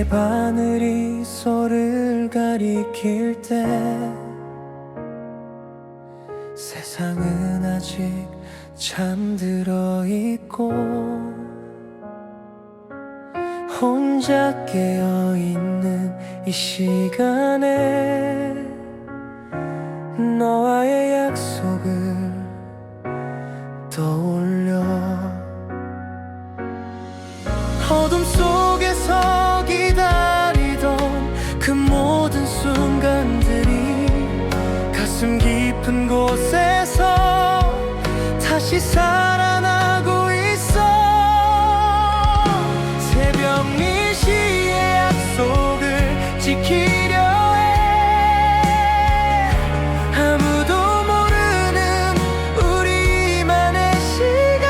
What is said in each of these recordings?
밤의 바늘이 서로를 가리킬 때 세상은 아직 잠들어 있고 혼자 깨어있는 이 시간에 너와의 약속을 떠올려 어둠 속에서 기다리던 그 모든 순간들이 가슴 깊은 곳에서 다시 살아나고 있어. 새벽 4시의 약속을 지키려 해. 아무도 모르는 우리만의 시간.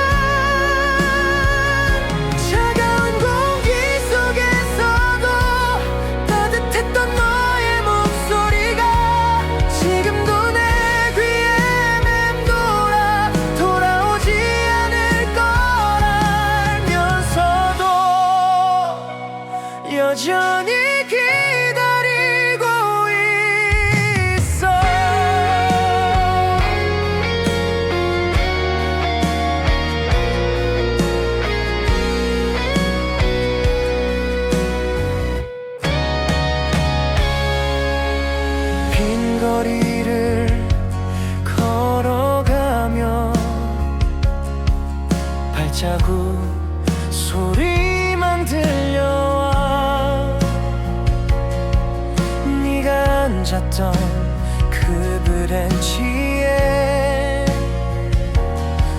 차가운 공기 속에서도 따뜻했던 너의 목소리가 지금도 내 귀에 맴돌아 돌아오지 않을 걸 알면서도 여전히 기다리고 있어. 빈 거리를 걸어가며 발자국 소리만 들려와 네가 앉았던 그 브랜치에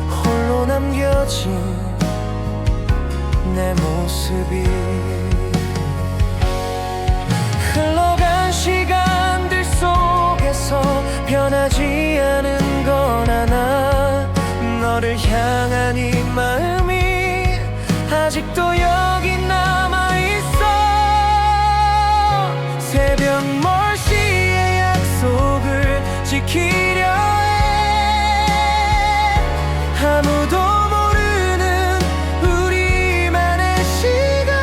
홀로 남겨진 내 모습이 흘러간 시간들 속에서 변하지 않은 건 하나 너를 향한 이 마음이 아직도 여기 남아있어. 새벽 멀시의 약속을 지키려 해. 아무도 모르는 우리만의 시간.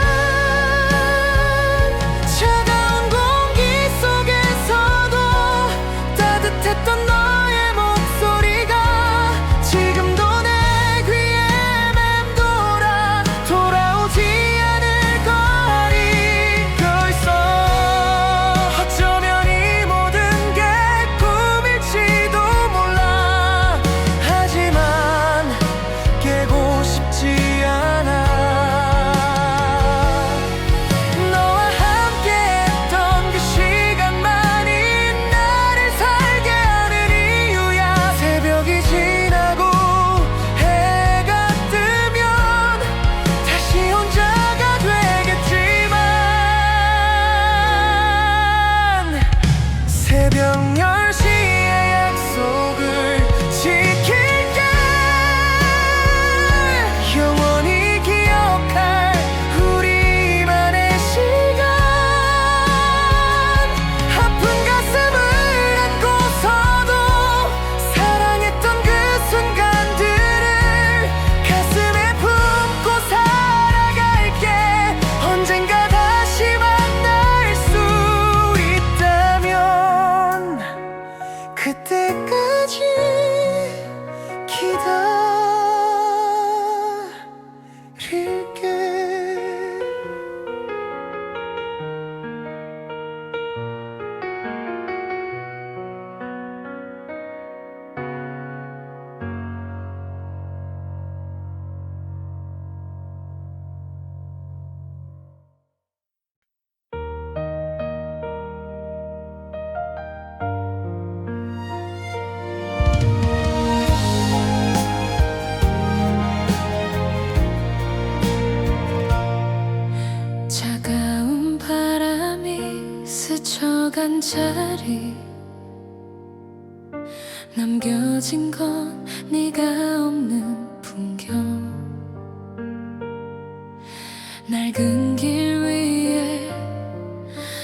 차가운 공기 속에서도 따뜻했던 너의 목소리가 지금도 내 귀에 맴돌아 돌아오지 않을 걸 잊고 있어. 어쩌면 이 모든 게 꿈일지도 몰라. 하지만 깨고 싶지 않아. 너와 함께했던 그 시간만이 나를 살게 하는 이유야. 새벽이 지나고 해가 뜨면 다시 혼자가 되겠지만 새벽 10시의 약속을 지킬게. 영원히 기억할 우리만의 시간. 아픈 가슴을 안고서도 사랑했던 그 순간들을 가슴에 품고 살아갈게. 언젠가 다시 만날 수 있다면 그때까지 기다릴게. 차가운 바람이 스쳐간 자리 남겨진 건 네가 없는 풍경. 낡은 길 위에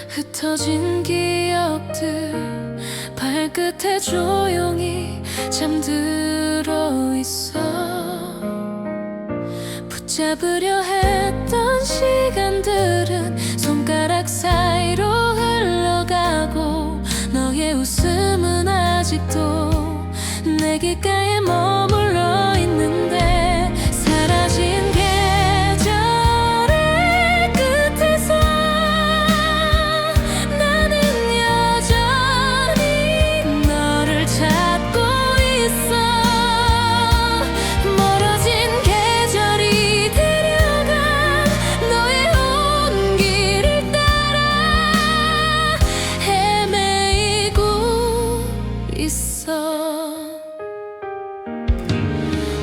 흩어진 기억들 발끝에 조용히 잠들어 있어. 붙잡으려 했던 시간들은 손가락 내 귓가에 머물러 있는데 사라진 계절의 끝에서 나는 여전히 너를 찾고 있어. 멀어진 계절이 데려간 너의 온길을 따라 헤매이고 있어.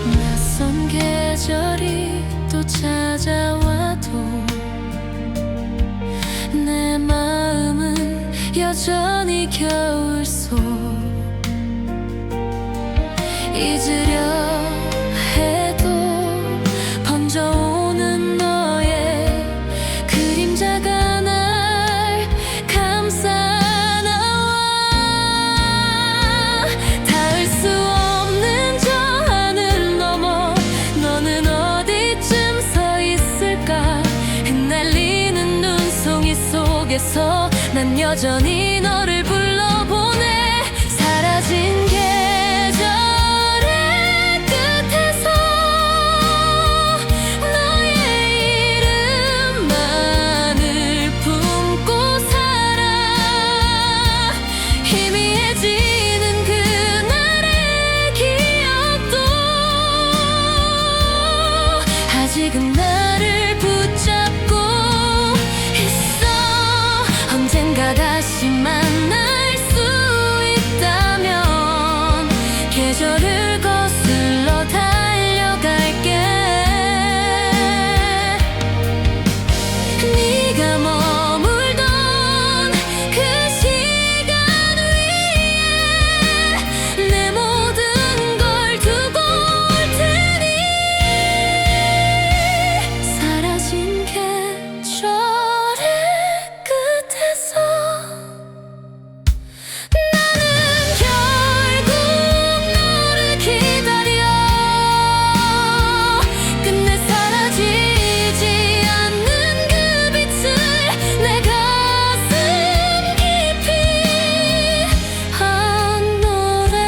낯선 계절이 또 찾아와도 내 마음은 여전히 겨울 속. 잊으려 해도 번져오는 너의 그림자가 날 감싸 나와. 닿을 수 없는 저 하늘 너머 너는 어디쯤 서 있을까. 흩날리는 눈송이 속에서 난 여전히 너를 불러보네. 사라진 계절의 끝에서 너의 이름만을 품고 살아. 희미해지는 그날의 기억도 아직은 나를 붙잡고 있어. 언젠가 다시 만날 수 있다면 계절을 거슬러 달려갈게. 네가 머물던 그 시간 위에 내 모든 걸 두고 올 테니. 사라진 계절의 끝에서 나는 결국 너를 기다려. 끝내 사라지지 않는 그 빛을 내 가슴 깊이 한 노래해.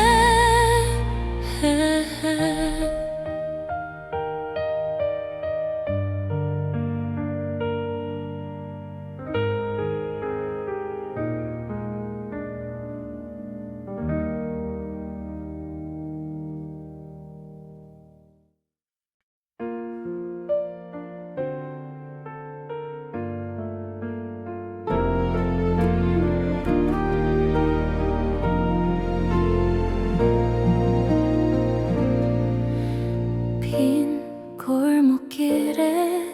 빈 골목길에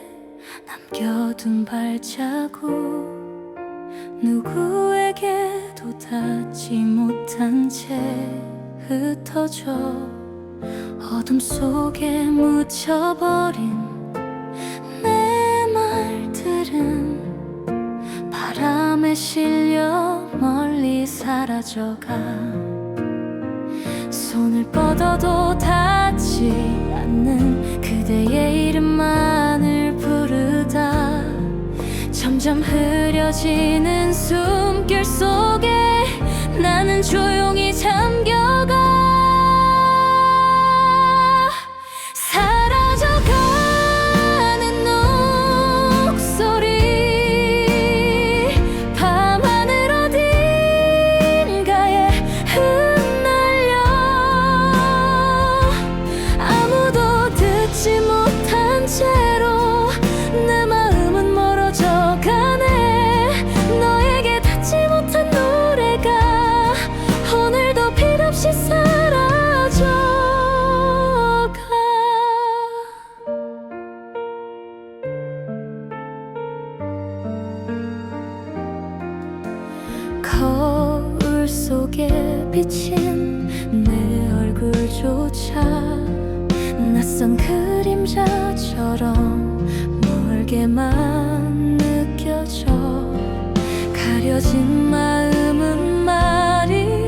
남겨둔 발자국. 누구에게도 닿지 못한 채 흩어져 어둠 속에 묻혀버린 내 말들은 바람에 실려 멀리 사라져가. 손을 뻗어도 닿지 않는 그대의 이름만을 부르다 점점 흐려지는 숨결 속에 나는 조용히 잠겨가. 사라져가는 녹소리 밤하늘 어딘가에 흩날려 아무도 듣지 못한 채로 내 마음은 멀어져 가네. 너에게 닿지 못한 노래가 오늘도 필없이 사라져가. 거울 속에 비친 내 얼굴조차 낯선 그림자처럼 멀게만 느껴져. 가려진 마음은 말이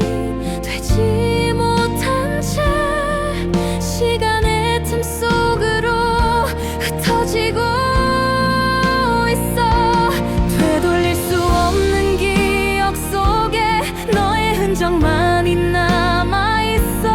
되지 못한 채 시간의 틈 속으로 흩어지고 있어. 되돌릴 수 없는 기억 속에 너의 흔적만이 남아있어.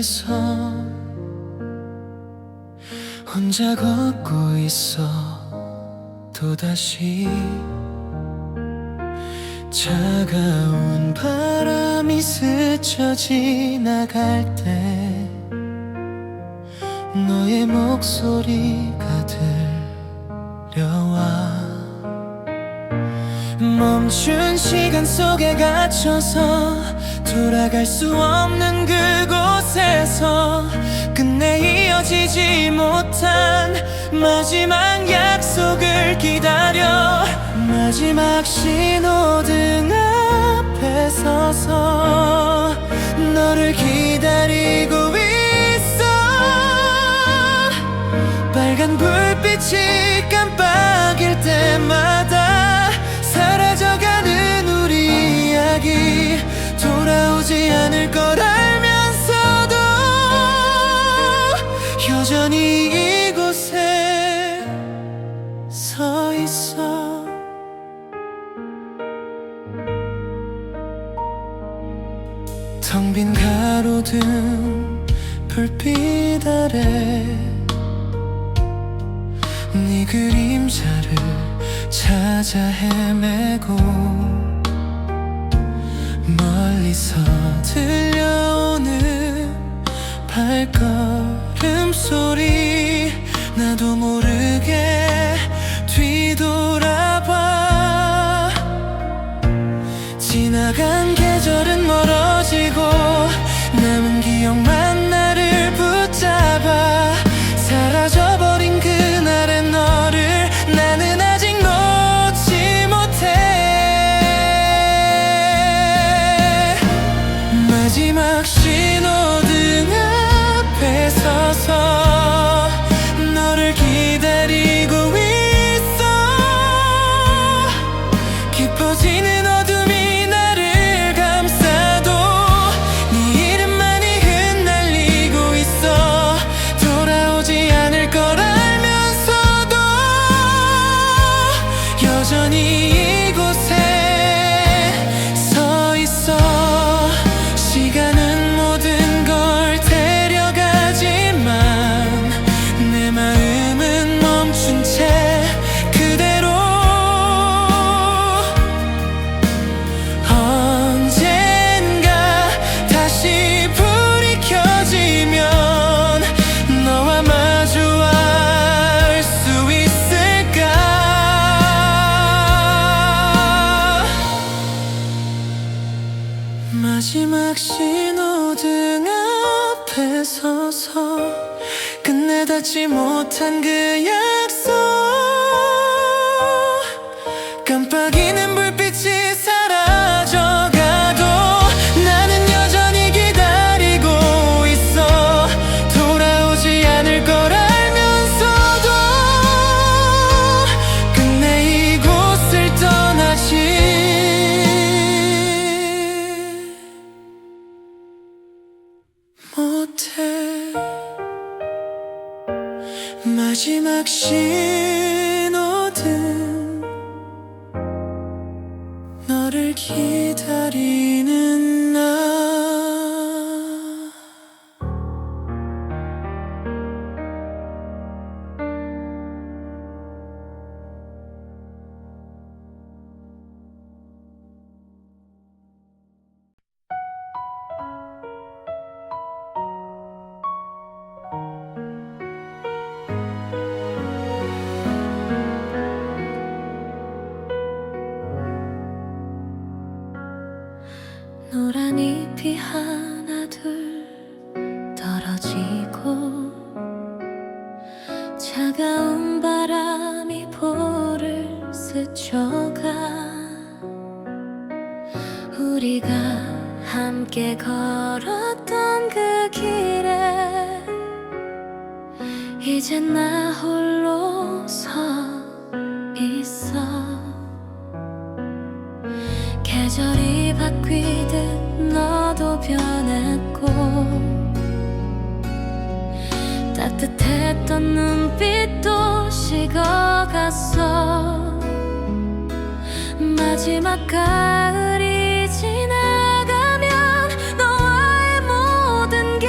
앞에서 혼자 걷고 있어. 또다시 차가운 바람이 스쳐 지나갈 때 너의 목소리가 들려와. 멈춘 시간 속에 갇혀서 돌아갈 수 없는 그곳에서 끝내 이어지지 못한 마지막 약속을 기다려. 마지막 신호등 앞에 서서 너를 기다리고 있어. 빨간 불빛이 깜빡일 때마다 사라져가는 우리 이야기, 돌아오지 않을 걸 알면서도 여전히 이곳에 서 있어. 텅 빈 가로등 불빛 아래 네 그림자를 찾아 헤매고 멀리서 들려오는 발걸음 소리, 나도 모르게 뒤돌아봐. 지나간 계절은 멀어지고 남은 기억만 나를 붙잡아. 사라져버린 그날의 너를 나는 아직 놓지 못해. 마지막 신호등 앞에 서서 너를 기다리고 있어. 깊어지는 어둠이 나를 감싸도 네 이름만이 흩날리고 있어. 돌아오지 않을 걸 알면서도 여전히 이곳에 서 있어. 시간은 모든 걸 데려가지만 내 마음은 멈춘 채 그대로. 언젠가 다시 불이 켜지면 너와 마주할 수 있을까. 마지막 신호등 앞에 서서 끝내 닿지 못한 그 약속, 깜빡이는 불빛이 사라져가도 나는 여전히 기다리고 있어. 돌아오지 않을 걸 알면서도 끝내 이곳을 떠나지 못해. 마지막 신호등, 너를 기다리는 나. 노란 잎이 하나 둘 떨어지고 차가운 바람이 볼을 스쳐가. 우리가 함께 걸었던 그 길에 이젠 나 홀로 서 있어. 계절이 바뀌듯 너도 변했고 따뜻했던 눈빛도 식어갔어. 마지막 가을이 지나가면 너와의 모든 게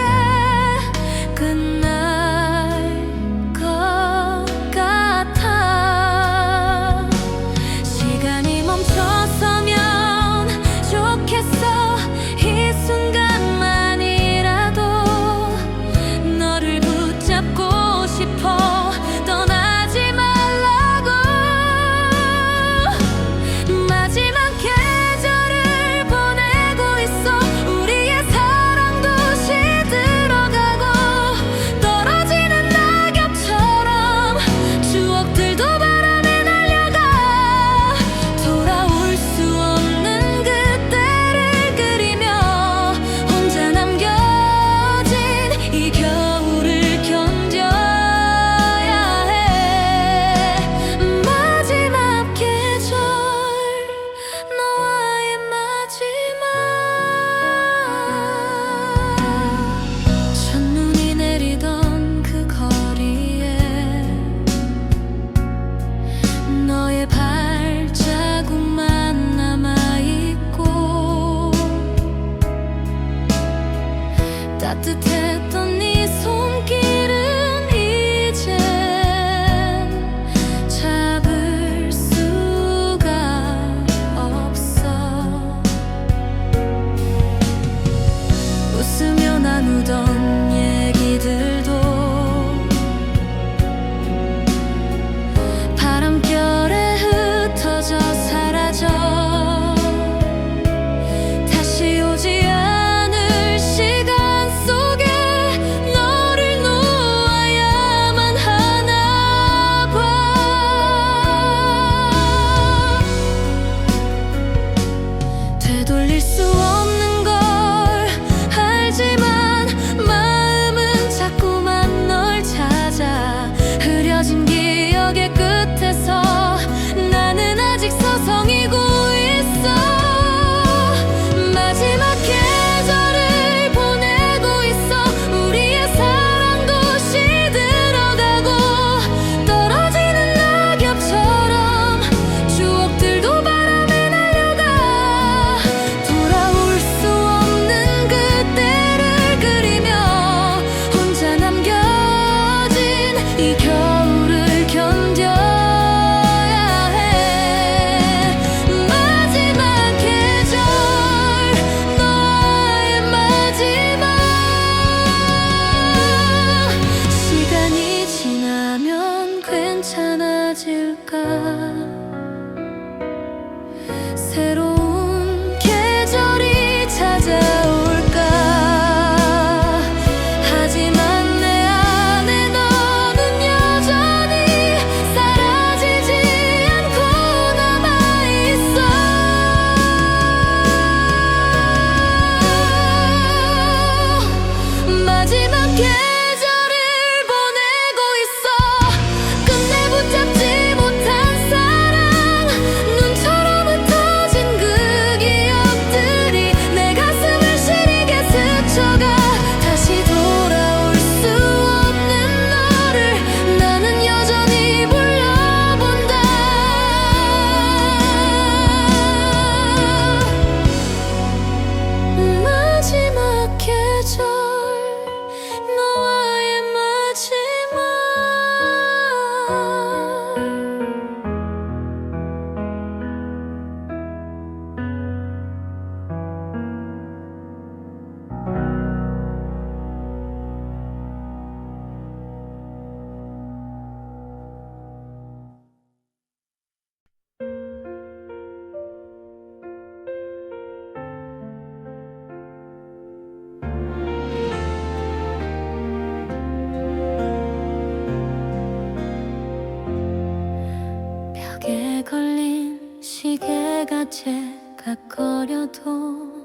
조각거려도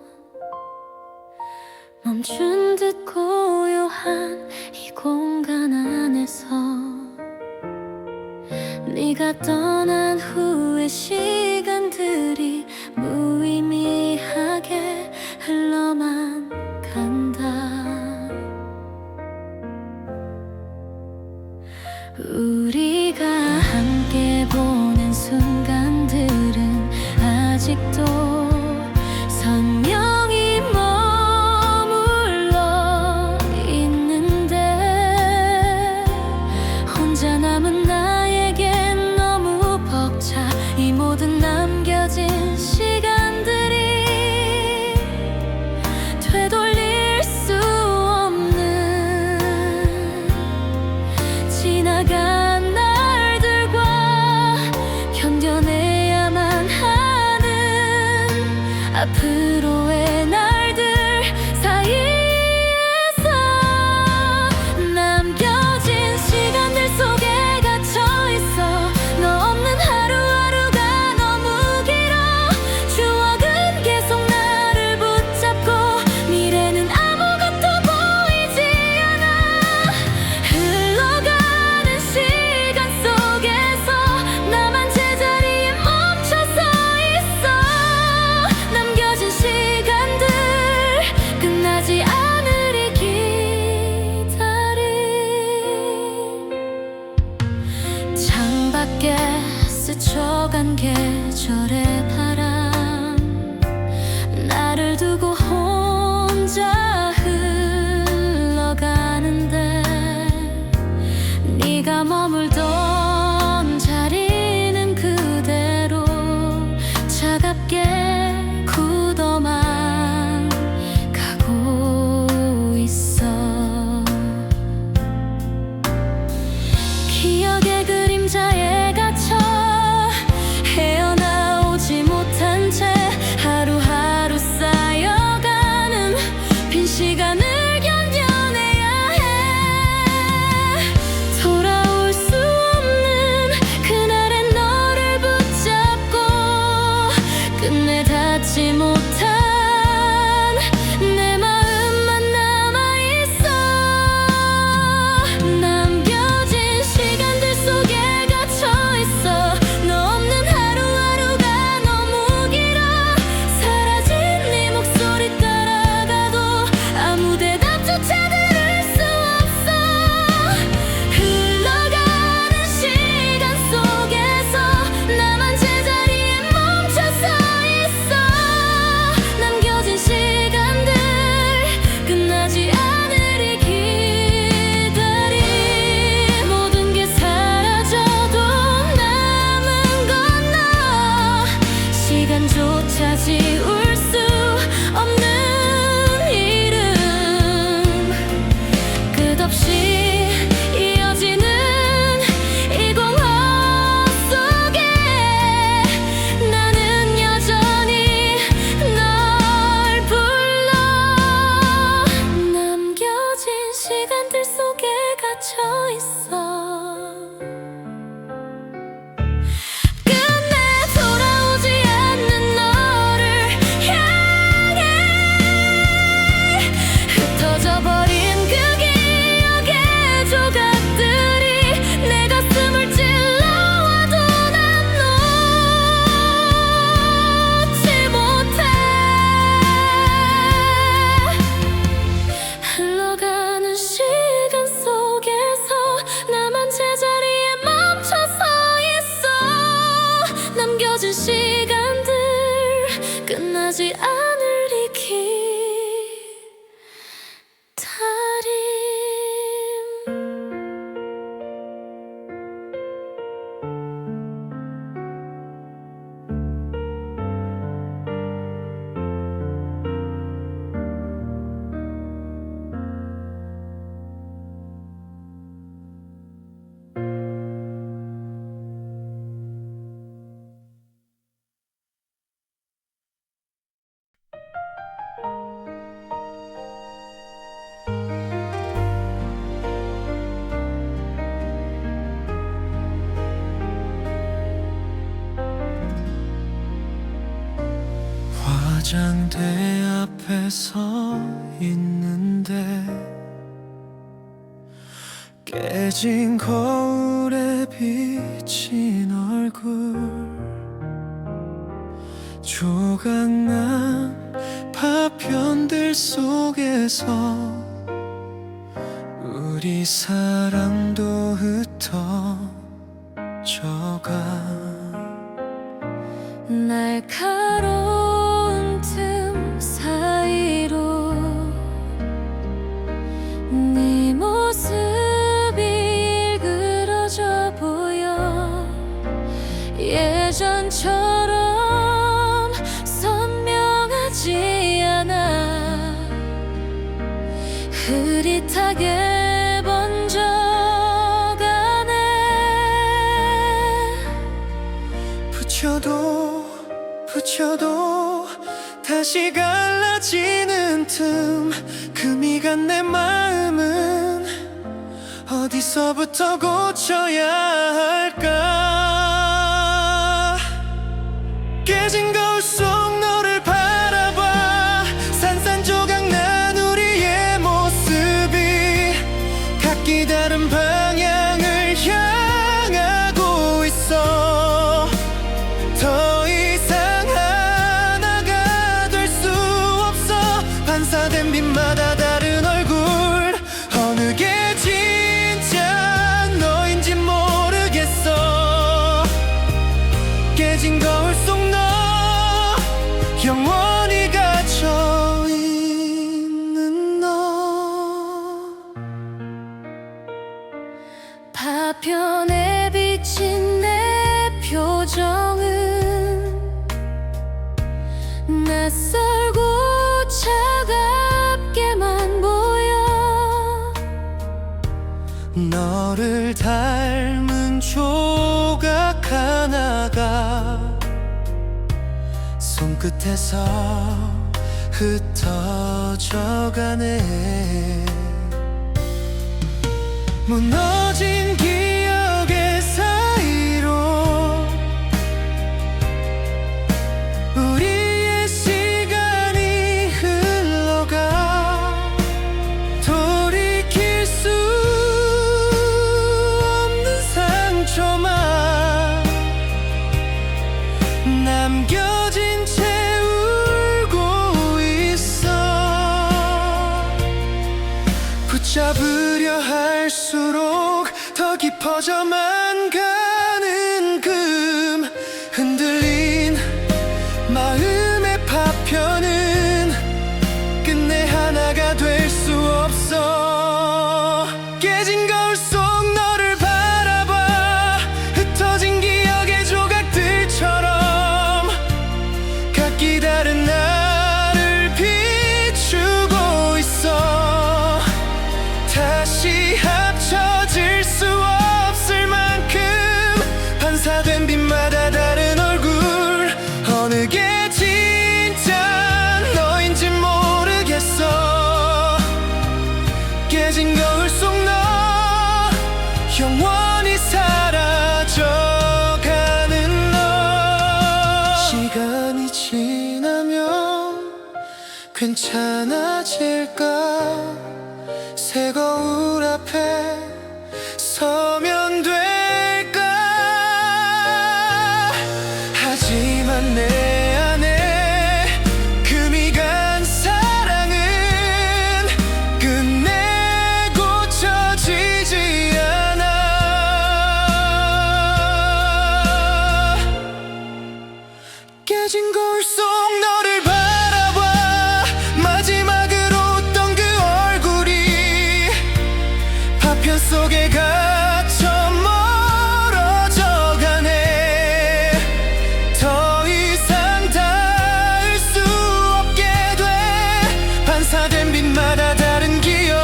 멈춘 듯 고요한 이 공간 안에서 네가 떠난 후의 시간들이 무의미하게 흘러만 간다. 우리가 함께 보낸 순간들은 아직도 선명히 머물러 있는데 혼자 남은 나에겐 너무 벅차. 이 모든 남겨진 시간들이 되돌릴 수 없는 지나간 날들과 견뎌내야만 하는 앞으로의 날들 사이에서 남겨진 시간들 속에 갇혀있어. 너 없는 하루하루가 너무 길어. 추억은 계속 나를 붙잡고 미래는 아무것도 보이지 않아. 흘러가는 시간 속에서 나만 제자리에 멈춰서 있어. 남겨진 시간들 끝나지 않으리 기다림. 창밖에 스쳐간 계절의 바람 나를 두고 혼자 흘러가는데 네가 머물던 자리는 그대로 차갑게 굳어만 가고 있어. 기억의 그림자에 갇혀 헤어나오지 못한 채 하루하루 쌓여가는 빈 시간을 견뎌내야 해. 돌아올 수 없는 그날의 너를 붙잡고 끝내 닿지 못한 내 마음만 남아있어. 남겨진 시간들 속에 갇혀있어. 너 없는 하루하루가 너무 길어. 사라진 네 목소리 따라가도 아무 대답조차 들을 수 없어. 흘러가는 시간 속에서 나만 제자리에 멈춰서 있어. 남겨진 시간들 끝나지 않으리 기다림. 모든 게 사라져도 남은 건 너. 시간조차 지울 수 없는 이름. 끝없이 이어지는 이 공허 속에 나는 여전히 널 불러. 남겨진 시간들 속에 갇혀 있어. 끝내 돌아오지 않는 너를 향해 흩어져 버린 그 기억의 조각들이 내 가슴을 찔러와도 난 놓지 못해. 흘러가는 시간 속에서 나만 화장대 앞에 서 있는데 깨진 거울에 비친 얼굴 조각난 파편들 속에서 우리 사랑도 흩어져가 날카로운 틈 사이로 네 모습이 일그러져 보여 예전처럼 선명하지 않아 흐릿하게 번져가네 붙여도 다시 갈라지는 틈 그 미간 내 마음은 어디서부터 고쳐야 할까 깨진 거울 속 너를 바라봐 산산조각 난 우리의 모습이 각기 다른 방향을 향하고 있어 더 이상 하나가 될 수 없어 반사된 빛마다 다른 얼굴 어느 게 진짜 너인지 모르겠어 깨진 거울 속 너 영원히 갇혀 있는 너 파편에 비친 내 표정은 낯설고 차갑게만 보여 너를 닮은 조각 하나가 손끝에서 흩어져가네 무너진 기억의 사이로 우리의 시간이 흘러가 돌이킬 수 없는 상처만 남겨진 채 울고 있어 붙잡으려 할수록 더 깊어져만 가는 금 흔들린 마음의 파편은 끝내 하나가 될 수 없어 깨진 거울 속 너를 바라봐 흩어진 기억의 조각들처럼 각기 다른 나를 비추고 있어 다시 합쳐질 수 없을 만큼 반사된 빛마다 다른 얼굴 어느 게 진짜 너인지 모르겠어 깨진 거울 속 너 영원히 사라져가는 너 시간이 지나면 괜찮아질까 새 거울 앞에 서면 될까 하지만 내 안에 그 미간 사랑은 끝내 고쳐지지 않아 깨진 거울 속 너를 바라봐 마지막으로 웃던 그 얼굴이 파편 속에 갇혀 멀어져가네 더 이상 닿을 수 없게 돼 반사된 빛마다 다른 기억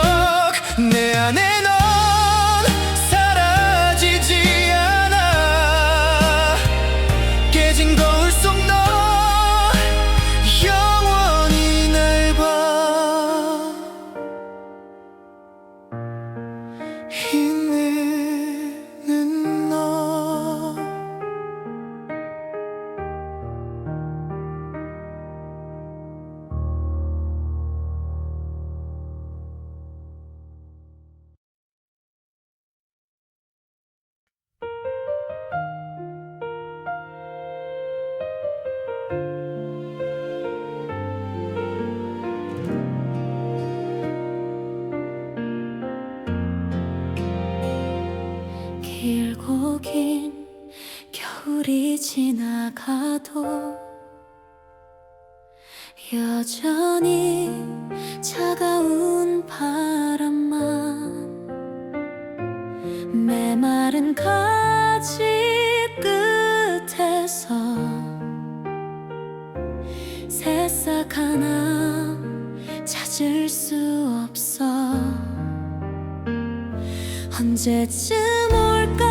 내 안에 넌 사라지지 않아 깨진 거울 속 너 영원히 날 봐 힘내는 너 긴 겨울이 지나가도 여전히 차가운 바람만 메마른 가지 끝에서 새싹 하나 찾을 수 없어. 언제쯤 올까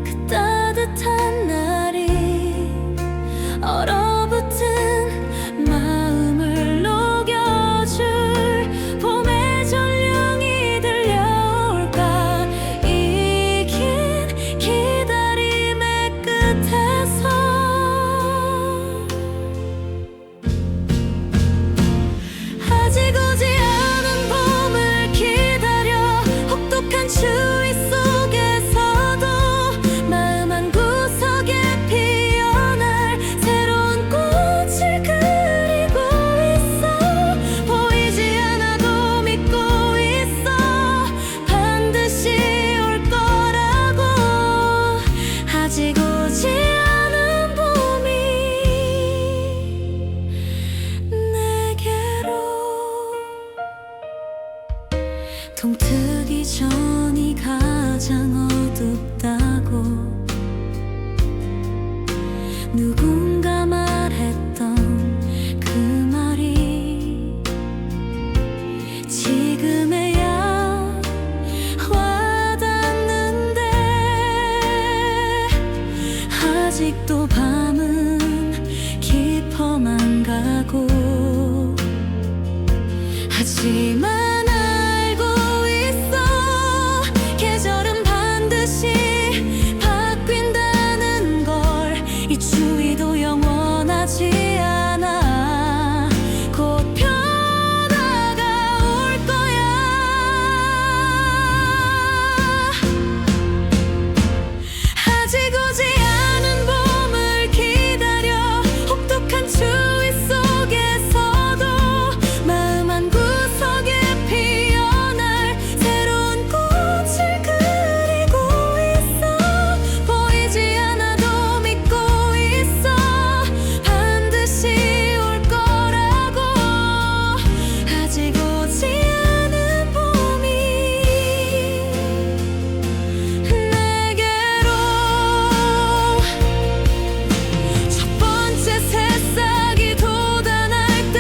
그 따뜻한 날이 얼어붙은 마음을 녹여줄 봄의 전령이 들려올까. 이 긴 기다림의 끝에서 아직 오지 않은 봄을 기다려 혹독한 추위 속에서도 마음 한 구석에 피어날 새로운 꽃을 그리고 있어. 보이지 않아도 믿고 있어. 반드시 올 거라고. 아직 오지 않은 봄이 내게로 동트기 전이 가장 어둡다고 누군가 말했던 그 말이 지금에야 와닿는데 아직도 밤은 깊어만 가고. 하지만 알고 있어. 계절은 반드시 바뀐다는 걸. 이 추위도 영원하지 않아. 곧 변화가 올 거야. 아직 오지 않은 봄을 기다려 혹독한 추위 속에서도 마음 한 구석에 피어날 새로운 꽃을 그리고 있어. 보이지 않아도 믿고 있어. 반드시 올 거라고. 아직 오지 않은 봄이 내게로 첫 번째 새싹이 돋아날 때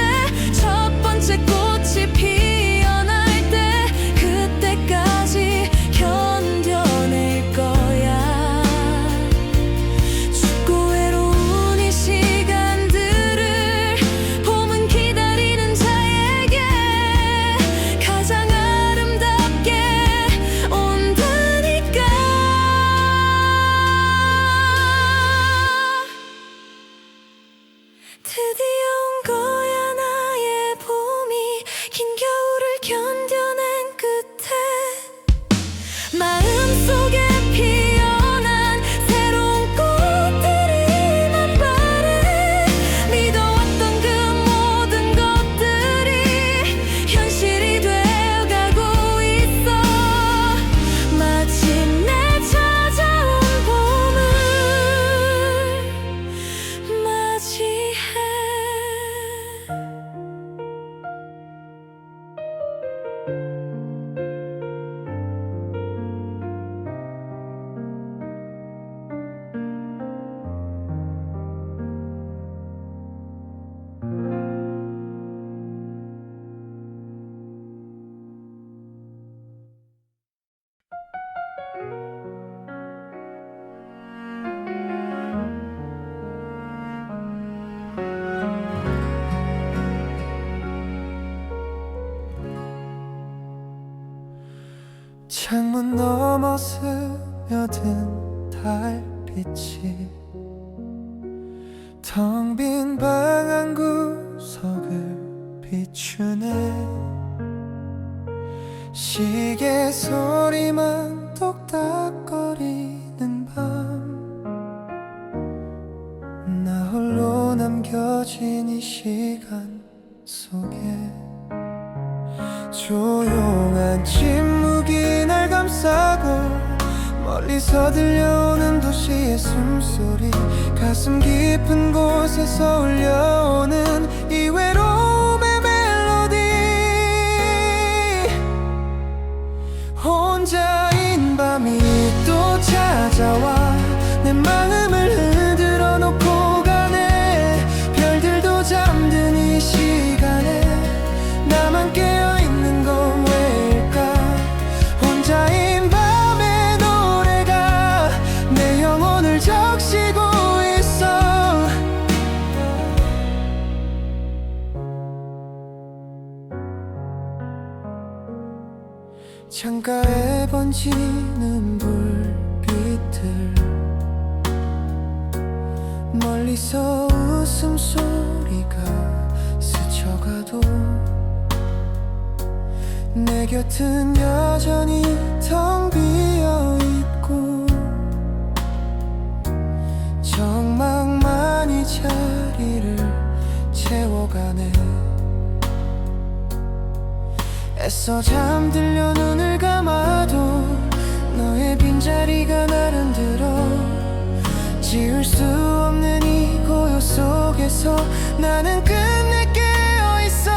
첫 번째 꽃이 피어날 때 그때까지 견뎌낼 거야. 춥고 외로운 이 시간들을 봄은 기다리는 자에게 가장 아름답게 온다니까. 드디어 온 거야 나의 봄이. 긴 겨울을 견뎌낸 끝에 마음속에 피어난 새로운 꽃들이 난 바래. 믿어왔던 그 모든 것들이 현실이 되어가고 있어. 마침내 찾아온 봄을 맞이해. 창문 너머 스며든 달빛이 텅 빈 방 한 구석을 비추네. 시계 소리만 똑딱거리는 밤. 나 홀로 남겨진 이 시간 속에 조용한 침묵이 날 감싸고 머리 멀리서 들려오는 도시의 숨소리, 가슴 깊은 곳에서 울려오는 이 외로움의 멜로디. 혼자인 밤이 또 찾아와 내 마음을 흔들어 놓고 가네. 별들도 잠든 이 시간에 나만 깨어있는 건 왜일까? 혼자인 밤의 노래가 내 영혼을 적시고 있어. 창가에 번지는 불빛들, 멀리서 웃음소리가 스쳐가도 내 곁은 여전히 텅 비어있고 정막만이 자리를 채워가네. 애써 잠들려 눈을 감아도 너의 빈자리가 나를 들어. 지울 수 없는 이 고요 속에서 나는 끝내 깨어있어.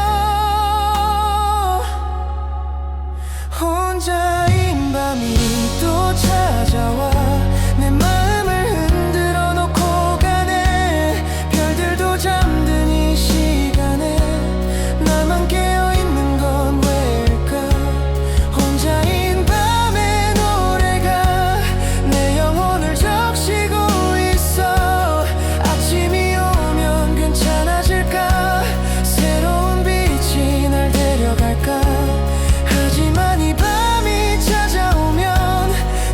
혼자인 밤이 또 찾아와 내 마음을 흔들어 놓고 가네. 별들도 잠든 이 시간에 나만 깨어있는 건 왜일까? 혼자인 밤의 노래가 내 영혼을 적시고 있어. 아침이 오면 괜찮아질까? 새로운 빛이 날 데려갈까? 하지만 이 밤이 찾아오면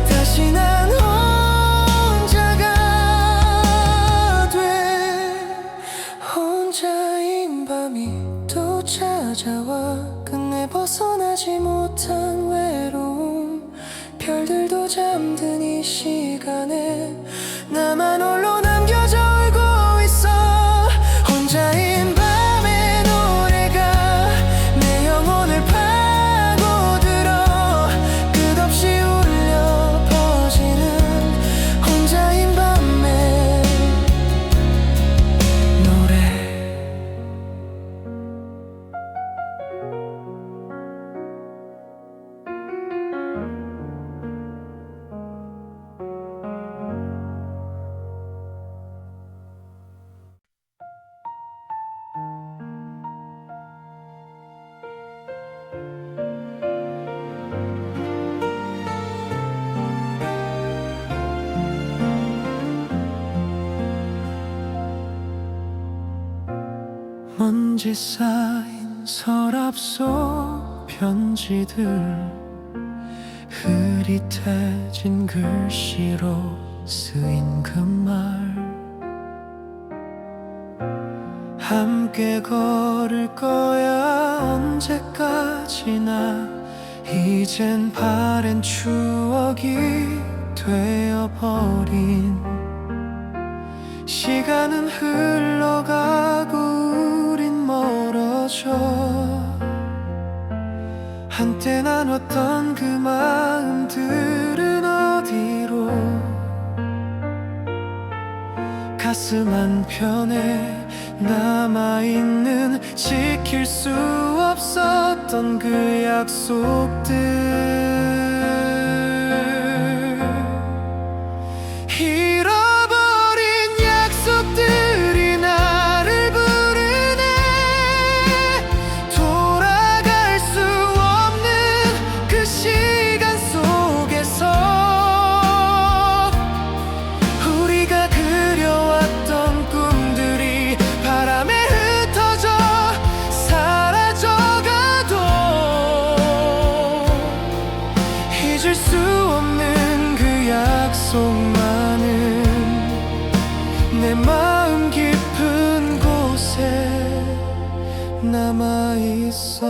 다시 난 혼자가 돼. 혼자인 밤이 또 찾아와 끝내 벗어나지 못한 외로움. 별들도 잠든 이 시간에 나만 홀로 남겨져 울고 있어. 혼자인 밤의 노래가 내 영혼을 파고들어 끝없이 울려 퍼지는 혼자인 밤의 노래. 먼지 쌓인 서랍 속 편지들, 흐릿해진 글씨로 쓰인 그 말. 함께 걸을 거야 언제까지나. 이젠 바랜 추억이 되어버린. 시간은 흘러가고 우린 멀어져. 한때 나눴던 그 마음들은 어디로. 가슴 한편에 남아있는 지킬 수 없었던 그 약속들. 약속들이 나를 부르네. 돌아갈 수 없는 그 시간 속에서 우리가 그려왔던 꿈들이 바람에 흩어져 사라져가도 잊을 수 없는 그 약속만은 내 마음 깊은 곳에 남아있어.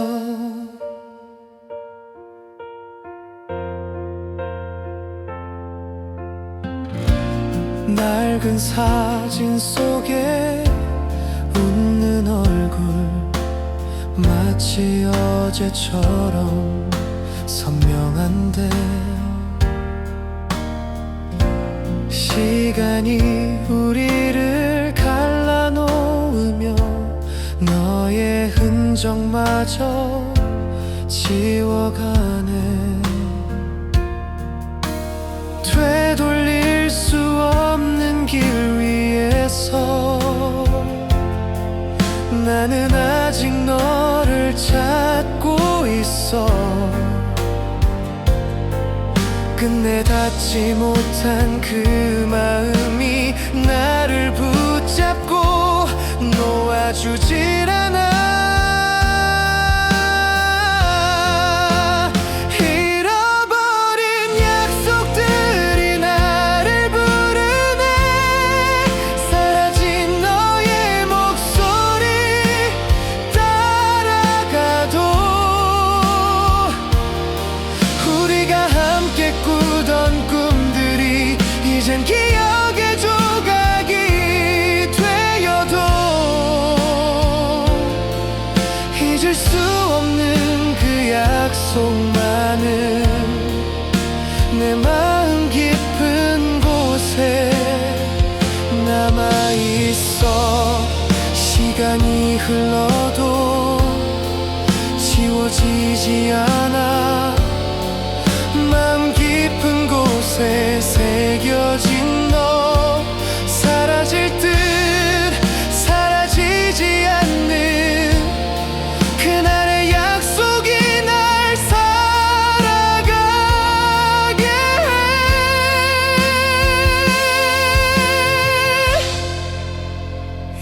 낡은 사진 속에 웃는 얼굴, 마치 어제처럼 선명한데 시간이 우리를 갈라놓으며 너의 흔적마저 지워가네. 되돌릴 수 없는 길 위에서 나는 아직 너를 찾고 있어. 끝내 닿지 못한 그 마음이 나를 붙잡고 놓아주질 않아. 잃어버린 약속들이 나를 부르네. 사라진 너의 목소리 따라가도 우리가 함께 꾸던 꿈들이 이젠 기억의 조각이 되어도 잊을 수 없는 그 약속만은 내 마음 깊은 곳에 남아있어. 시간이 흘러도 지워지지 않아. 마음 깊은 곳에 새겨진 너, 사라질 듯 사라지지 않는 그날의 약속이 날 살아가게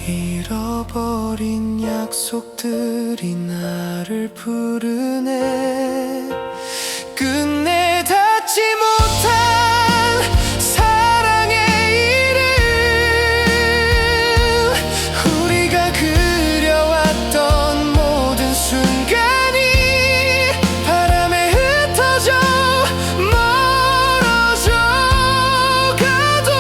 해. 잃어버린 약속들이 나를 부르네. 끝내 닿지 못한 사랑의 이름, 우리가 그려왔던 모든 순간이 바람에 흩어져 멀어져 가도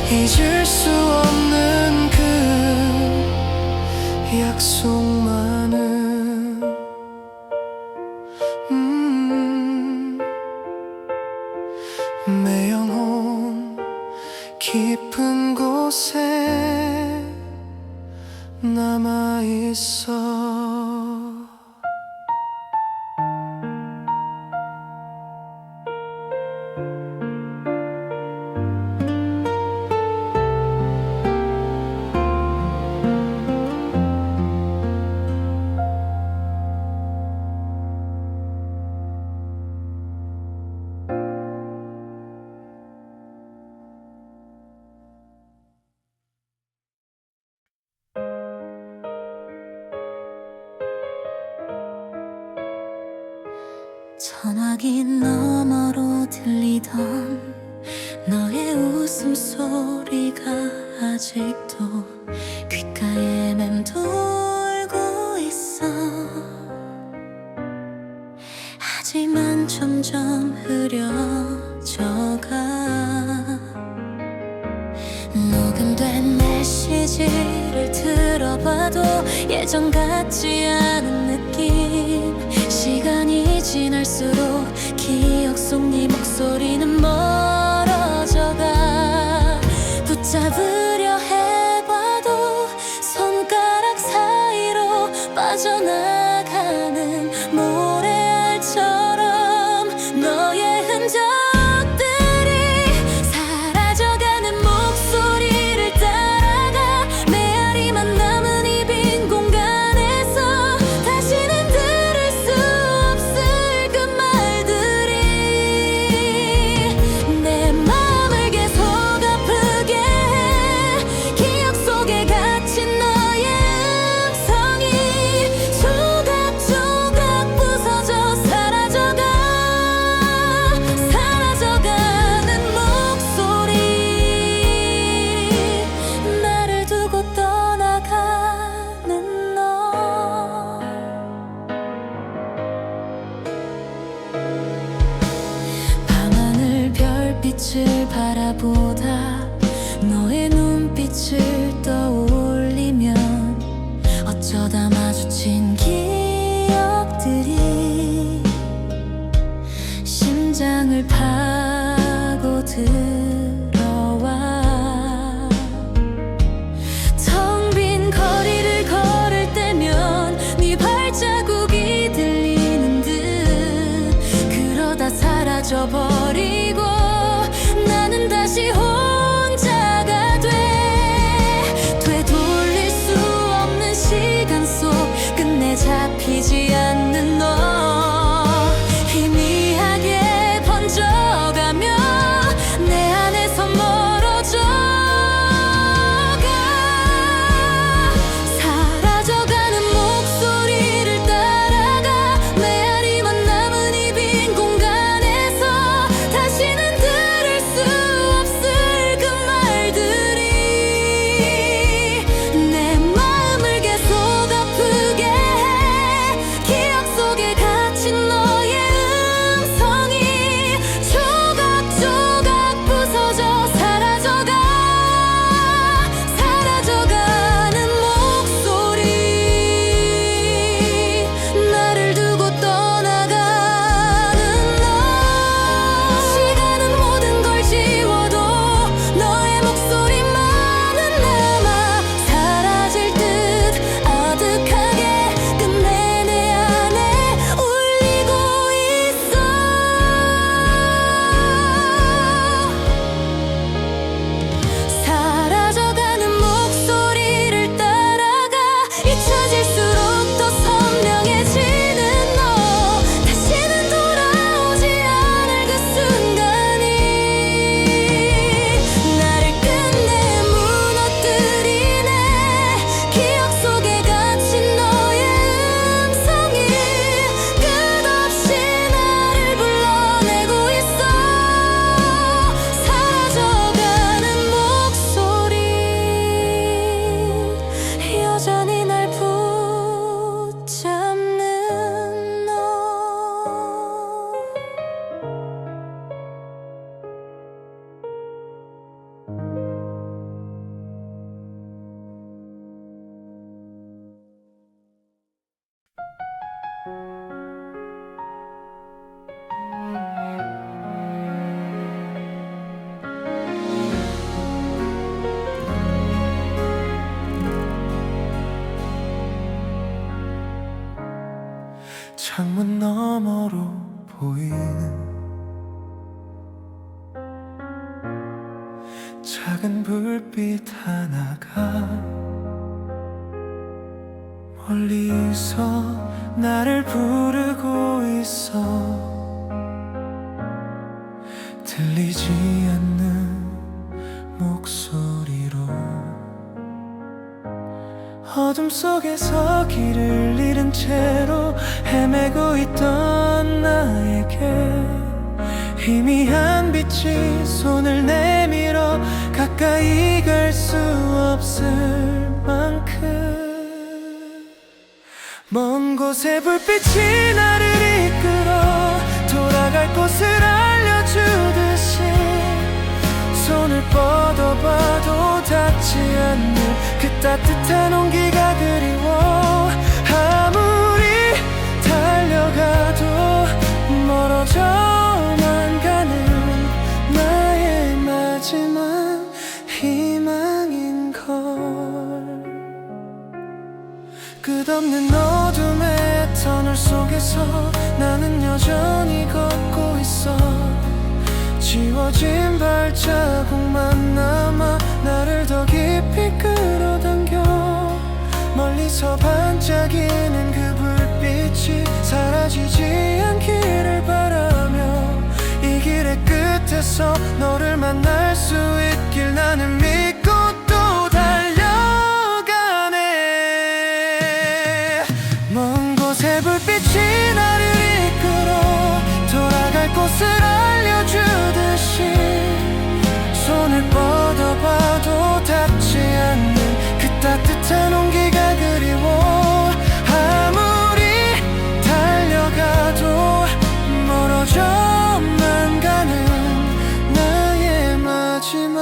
잊을 수 없는 그 약속만은 내 영혼 깊은 곳에 남아있어. 전화기 너머로 들리던 너의 웃음소리가 아직도 귓가에 맴돌고 있어. 하지만 점점 흐려져가. 녹음된 메시지를 들어봐도 예전 같지 않은 느낌. 시간이 지날수록 기억 속 네 목소리는 멀어져가. 붙잡으려 해봐도 손가락 사이로 빠져나가는 모래알처럼 너의 흔적들이 사라져가는 목소리를 따라가. 메아리만 남은 이 빈 공간에서 다시는 들을 수 없을 그 말들이 내 맘을 계속 아프게 해. 기억 속에 갇힌 너의 음성이 조각조각 부서져 사라져가. 사라져가는 목소리, 나를 두고 떠나가는 너. 밤하늘 별빛을 바라보다 너의 눈빛을 떠올리면 어쩌다 마주친 기억들이 바뀌지 않는 너 희미하게 번져가며 내 안에서 멀어져가 사라져가는 목소리를 따라가 메아리만 남은 이 빈 공간에서 다시는 들을 수 없을 그 말들이 내 마음을 계속 아프게 해 기억 속에 갇힌 너의 음성이 조각조각 부서져 사라져가는 목소리 나를 두고 떠나가는 너 시간은 모든 걸 지워도 너의 목소리만은 남아 사라질 듯 아득하게 끝내 내 안에 울리고 있어 사라져가는 목소리를 따라가 잊혀질수록 더 선명해지는 너 다시는 돌아오지 않을 그 순간이 나를 끝내 무너뜨리네 기억 속에 갇힌 너의 음성이 끝없이 나를 불러내고 있어 사라져가는 목소리 여전히 날 붙잡는 너 창문 너머로 보이는 작은 불빛 하나가 멀리서 나를 부르고 있어 들리지 않는 목소리로 어둠 속에서 길을 잃은 채로 헤매고 있던 나에게 희미한 빛이 손을 내밀어 가까이 갈 수 없을 만큼 먼 곳의 불빛이 나를 이끌어 돌아갈 곳을 알려주듯이 손을 뻗어봐도 닿지 않는 그 따뜻한 온기가 그리워 아무리 달려가도 멀어져만 가는 나의 마지막 희망인걸 끝없는 어둠의 터널 속에서 나는 여전히 걷고 있어 지워진 발자국만 남아 나를 더 깊이 끌어당겨 멀리서 반짝이는 그 불빛이 사라지지 않기를 바라며 이 길의 끝에서 너를 만날 수 있길 나는 믿고 또 달려가네 먼 곳의 불빛이 나를 이끌어 돌아갈 곳을 알려주듯이 손을 뻗어봐도 닿지 않는 그 따뜻한 온기가 그리워 아무리 달려가도 멀어져만 가는 나의 마지막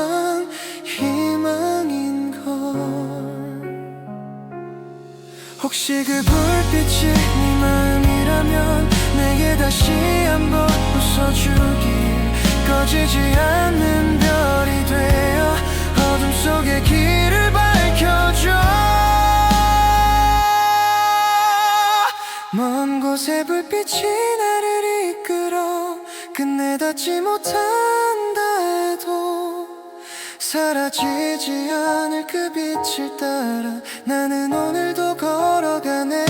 희망인걸 혹시 그 불빛이 네 마음이라면 내게 다시 한번 웃어주길 꺼지지 않는 별이 되어 어둠 속의 길을 밝혀줘 먼 곳의 불빛이 나를 이끌어 끝내 닿지 못한다 해도 사라지지 않을 그 빛을 따라 나는 오늘도 걸어가네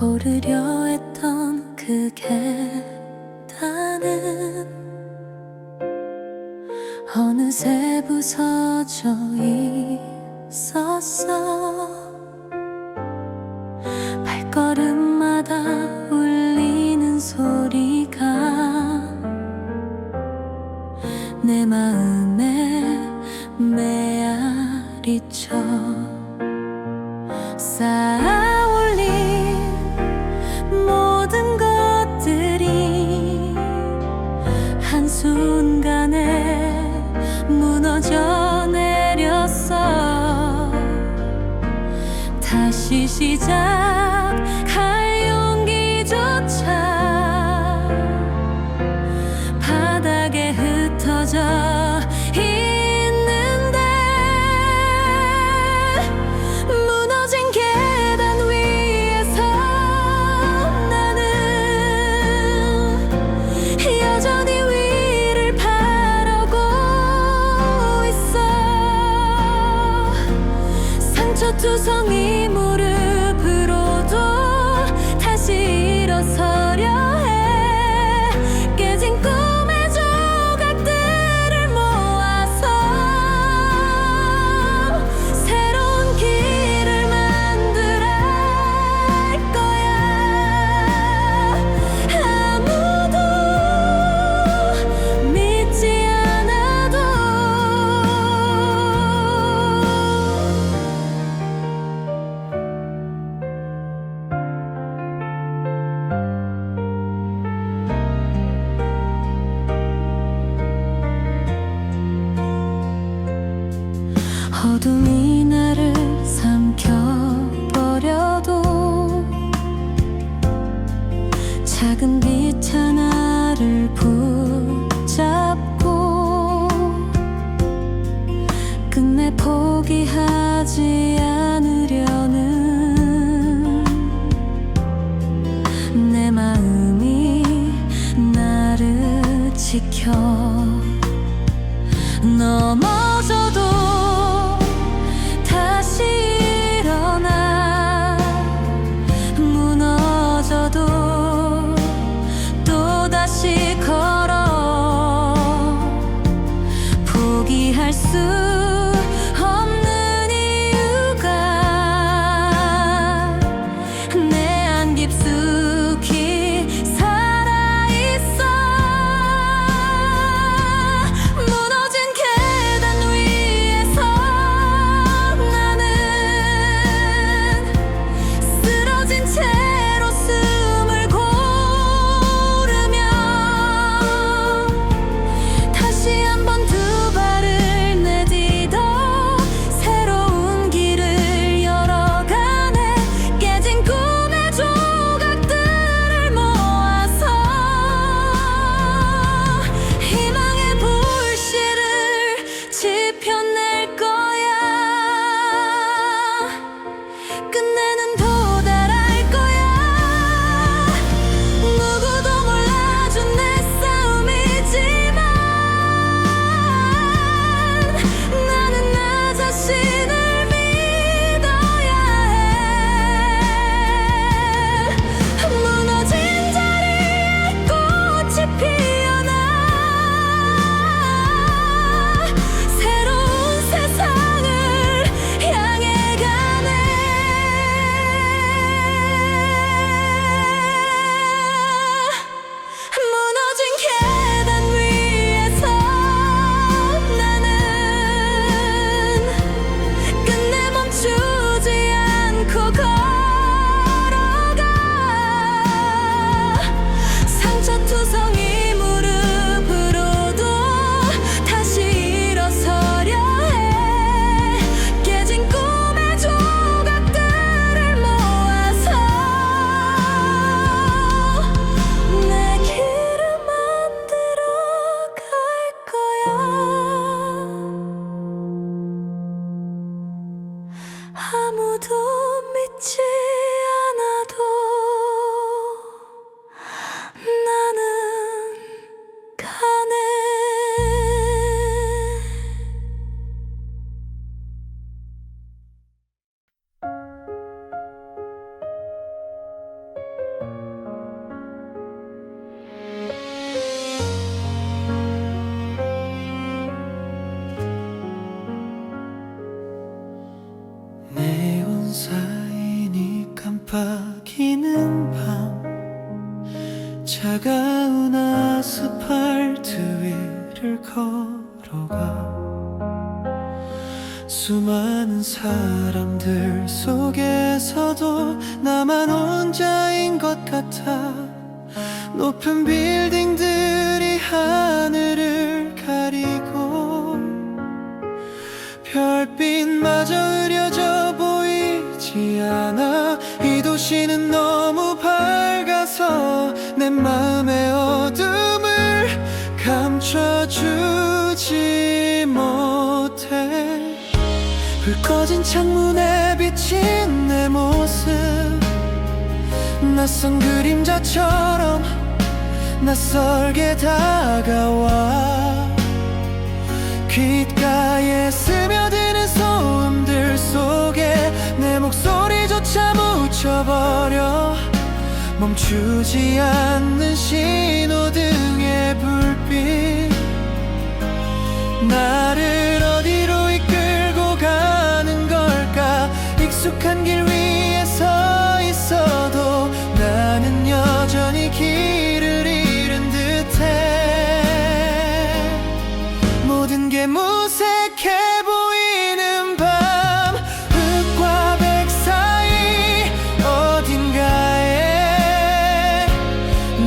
오르려 했던 그 계단은 어느새 부서져 있었어. 발걸음마다 울리는 소리가 내 마음에 메아리쳐 쌓아올린 모든 것들이 한순간에 무너져 내렸어. 다시 시작할 용기조차 바닥에 흩어져 있는데, 무너진 계단 위에서 나는 여전히 위를 바라고 있어. 상처투성이 무릎으로도 다시 일어서려 해. 깨진 꿈의 조각들을 모아서 새로운 길을 만들어 할 거야. 아무도 믿지 않아도 어둠이 나를 삼켜버려도 작은 빛 하나를 붙잡고 끝내 포기하지 않으려는 내 마음이 나를 지켜. 넘어져도 다시 일어나, 무너져도 또다시 걸어. 포기할 수 없는 이유가 내 안 깊숙이 살아있어. 무너진 계단 바뀌는 밤 차가운 아스팔트 위를 걸어가 수많은 사람들 속에서도 나만 혼자인 것 같아 높은 빌딩들이 하늘을 가리고 별빛마저 흐려져 보이지 않아 이 도시는 너무 밝아서 내 마음의 어둠을 감춰주지 못해 불 꺼진 창문에 비친 내 모습 낯선 그림자처럼 낯설게 다가와 귓가에 스며드는 소음들 속에 내 목소리조차 묻혀버려 멈추지 않는 신호등의 불빛 나를 어디로 이끌고 가는 걸까 익숙한 길 위에 서 있어도 나는 여전히 길을 잃은 듯해 모든 게 무색해 보이는 밤 흙과 백 사이 어딘가에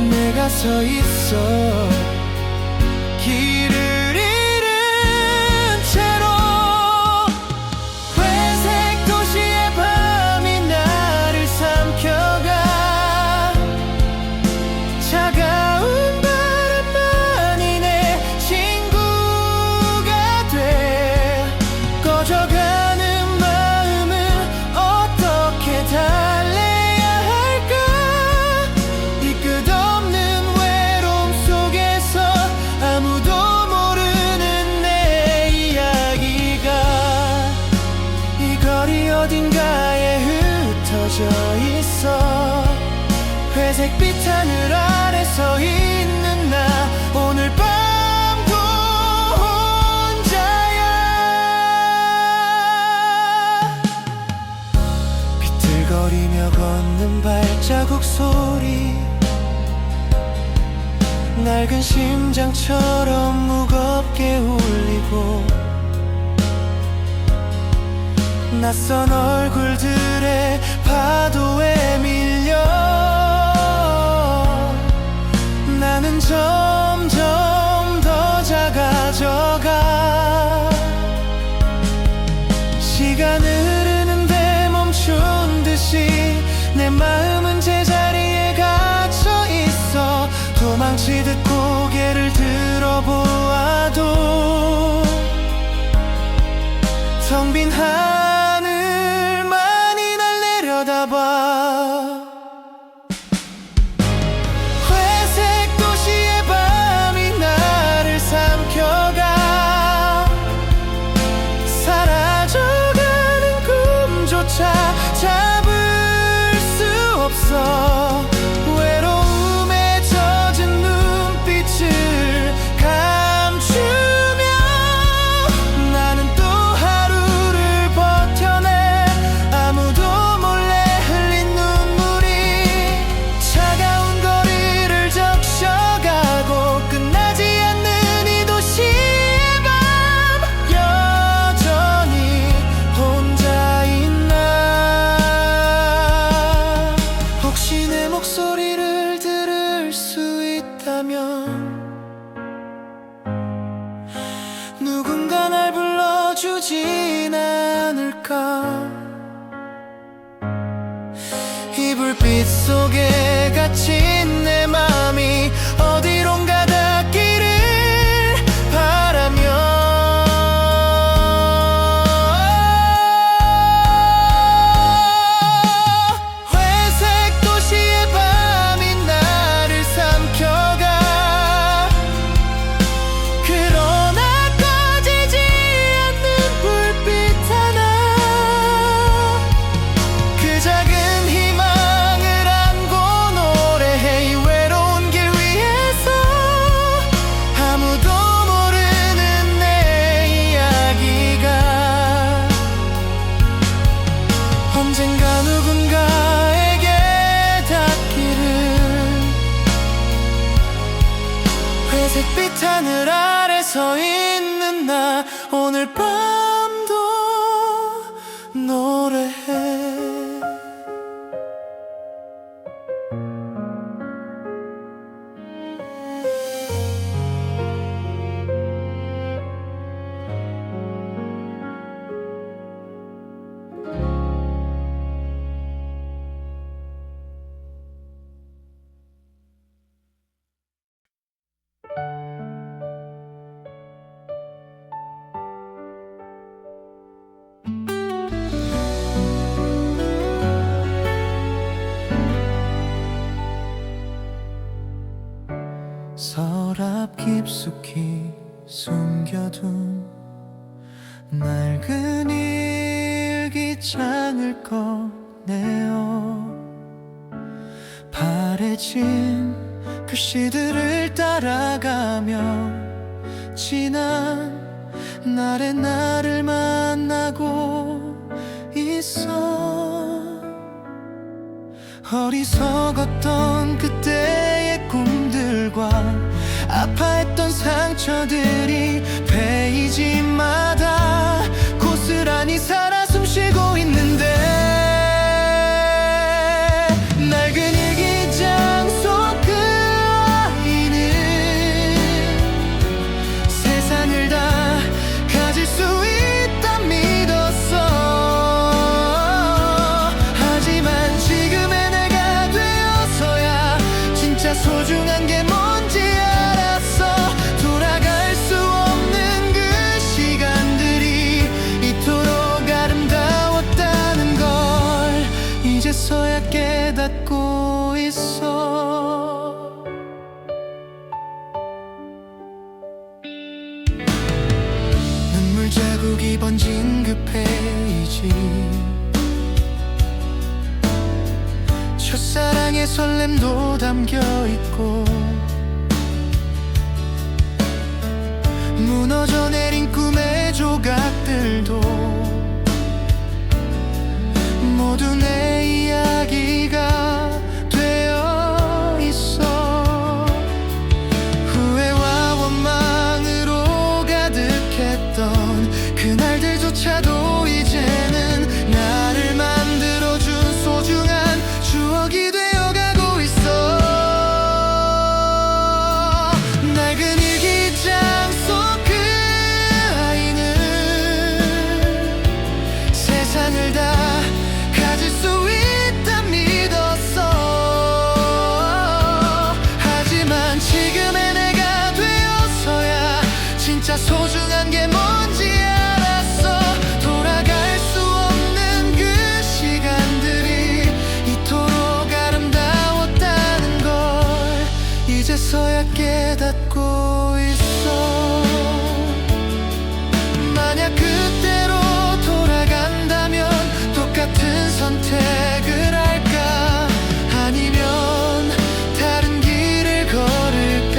내가 서 있어 길을 잃은 채로 회색 도시의 밤이 나를 삼켜가 차가운 바람만이 내 친구가 돼 꺼져가는 마음은 어떻게 달래야 할까 이 끝없는 외로움 속에서 아무도 모르는 내 이야기가 이 거리 어딘가에 흩어져 있어 회색빛 하늘 아래 서 있는 나 오늘 밤도 혼자야 비틀거리며 걷는 발자국 소리 낡은 심장처럼 무겁게 울리고 낯선 얼굴들의 파도에 밀려 나는 점점 더 작아져가 시간 흐르는데 멈춘 듯이 내 마음은 제자리에 갇혀 있어 도망치듯 고개를 들어보아도 텅 빈 하늘만이 날 내려다봐 회색 도시의 밤이 나를 삼켜가 사라져가는 꿈조차 잡을 수 없어 외로움에 젖은 눈빛을 감추며 나는 또 하루를 버텨내 아무도 몰래 흘린 눈물이 차가운 거리를 적셔가고 끝나지 않는 이 도시의 밤 여전히 혼자인 나 혹시 내 목소리를 들을 수 있다면 누군가 날 불러주진 않을까 이 불빛 속에 갇힌 내 맘이 어디론가 닿기를 바라며 회색 도시의 밤이 나를 삼켜가 그러나 꺼지지 않는 불빛 하나 그 작은 희망을 안고 노래 회색빛 하늘 아래 서 있는 나 오늘 밤도 노래해. 서랍 깊숙이 숨겨둔 낡은 일기장을 꺼내어 바래진 글씨들을 따라가며 지난 날의 나를 만나고 있어. 어리석었던 그때의 꿈들과 아파했던 상처들이 페이지마다 고스란히 살아 숨쉬고 있는데 낡은 일기장 속 그 아이는 세상을 다 가질 수 있다 믿었어. 하지만 지금의 내가 되어서야 진짜 소중한 게 뭔지 알았어. 돌아갈 수 없는 그 시간들이 이토록 아름다웠다는 걸 이제서야 깨닫고 있어. 눈물 자국이 번진 그 페이지, 첫사랑의 설렘도 담겨있고 무너져 내린 꿈의 조각들도 모두 내 이야기가 되어 있어. 후회와 원망으로 가득했던 그날들조차도 이제는 나를 만들어준 소중한 추억이 되어가고 있어. 낡은 일기장 속 그 아이는 세상을 다 가질 수 있다 믿었어. 하지만 지금의 내가 되어서야 진짜 소중한 게 뭔지 알았어. 돌아갈 수 없는 그 시간들이 이토록 아름다웠다는 걸 이제서야 깨닫고 있어. 만약 그때로 돌아간다면 똑같은 선택을 할까? 아니면 다른 길을 걸을까?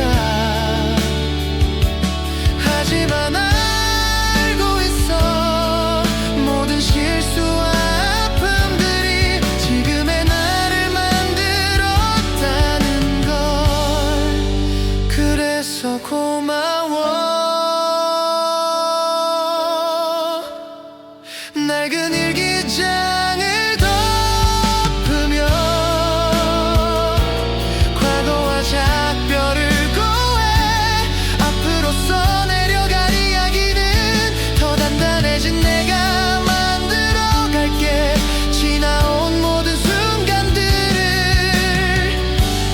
하지만 알고 있어. 모든 실수와 아픔들이 지금의 나를 만들었다는 걸. 그래서 고마워. 낡은 일기장을 덮으며 과거와 작별을 고해 앞으로 써내려갈 이야기는 더 단단해진 내가 만들어 갈게. 지나온 모든 순간들을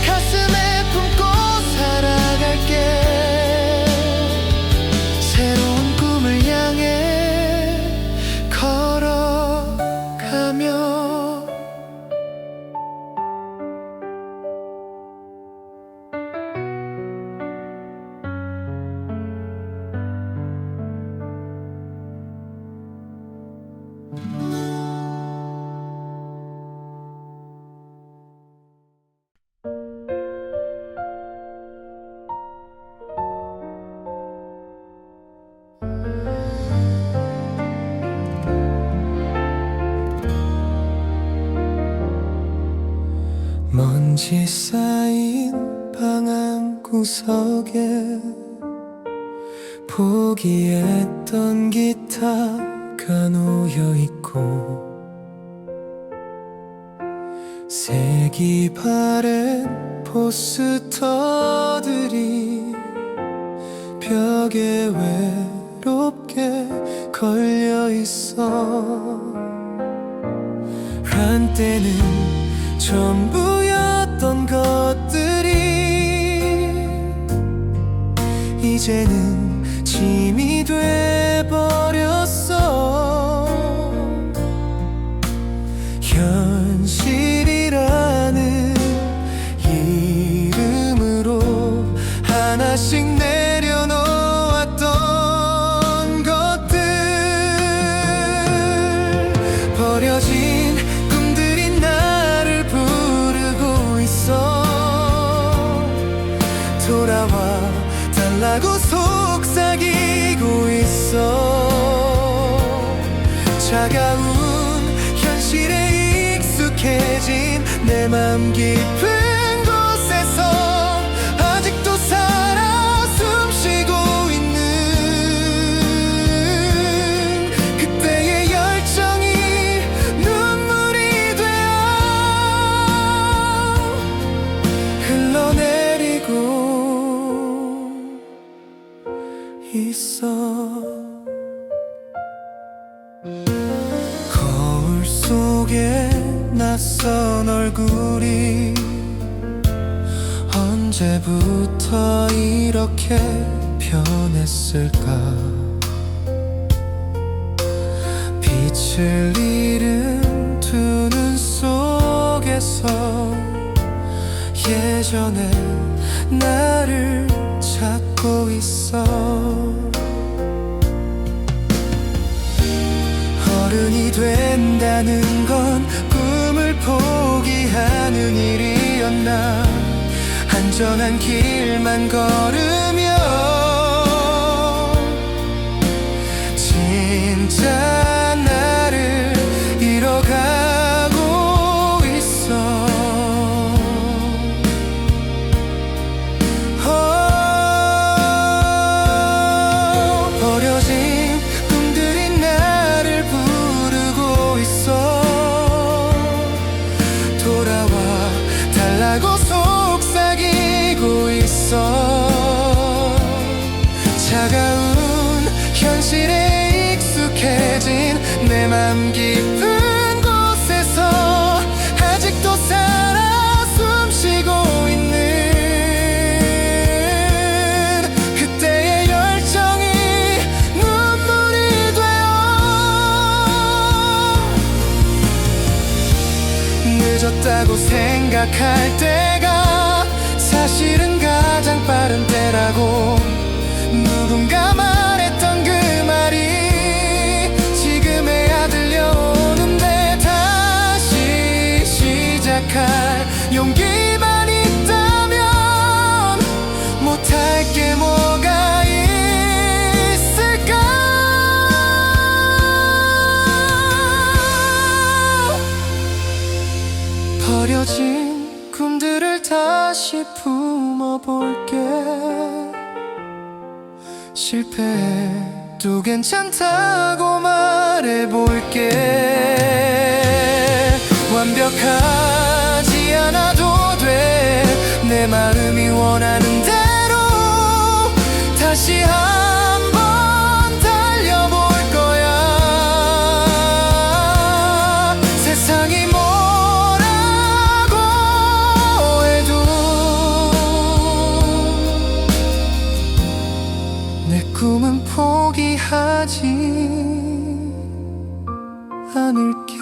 가슴에 품고 살아갈게. 새로운 꿈을 향해 걸어가며 먼지 쌓인 방 한 구석에 포기했던 기타가 놓여있고 색이 바랜 포스터들이 벽에 외롭게 걸려있어. 한때는 전부였던 것들이 이제는 짐이 돼버렸어. 현실이라는 이름으로 하나씩 내려놓았던 것들, 버려진 꿈들이 나를 부르고 있어. 돌아와 달라고 속삭이고 있어. 차가운 현실에 익숙해진 내 맘 깊은 곳에서 아직도 살아 숨쉬고 있는 그때의 열정이 눈물이 되어 흘러내리고 있어. 거울 속에 낯선 얼굴이 언제부터 이렇게 변했을까. 빛을 잃은 두 눈 속에서 예전에 나를 찾고 있어. 어른이 된다는 건 꿈을 포기하는 일이었나. 안전한 길만 걸으며 진짜 나를 잃어가고 있어. 버려진 꿈들이 나를 부르고 있어. 돌아와 달라고 속삭이고 있어. 차가운 현실에 익숙해진 내 맘 깊은 곳에서 아직도 살아 숨쉬고 있는 그때의 열정이 눈물이 되어 늦었다고 생각할 때가 사실은 가장 빠른 때라고. 누군가 말했던 그 말이 지금에야 들려오는데, 다시 시작할 용기만 있다면 못할 게 뭐가 있을까. 버려진 꿈들을 다시 품어볼게. 실패해도 괜찮다고 말해볼게. 완벽하지 않아도 돼. 내 마음이 원하는 대로 다시 한번 달려볼 거야. 세상이 뭐라고 해도 내 꿈은 포기하지 않을게.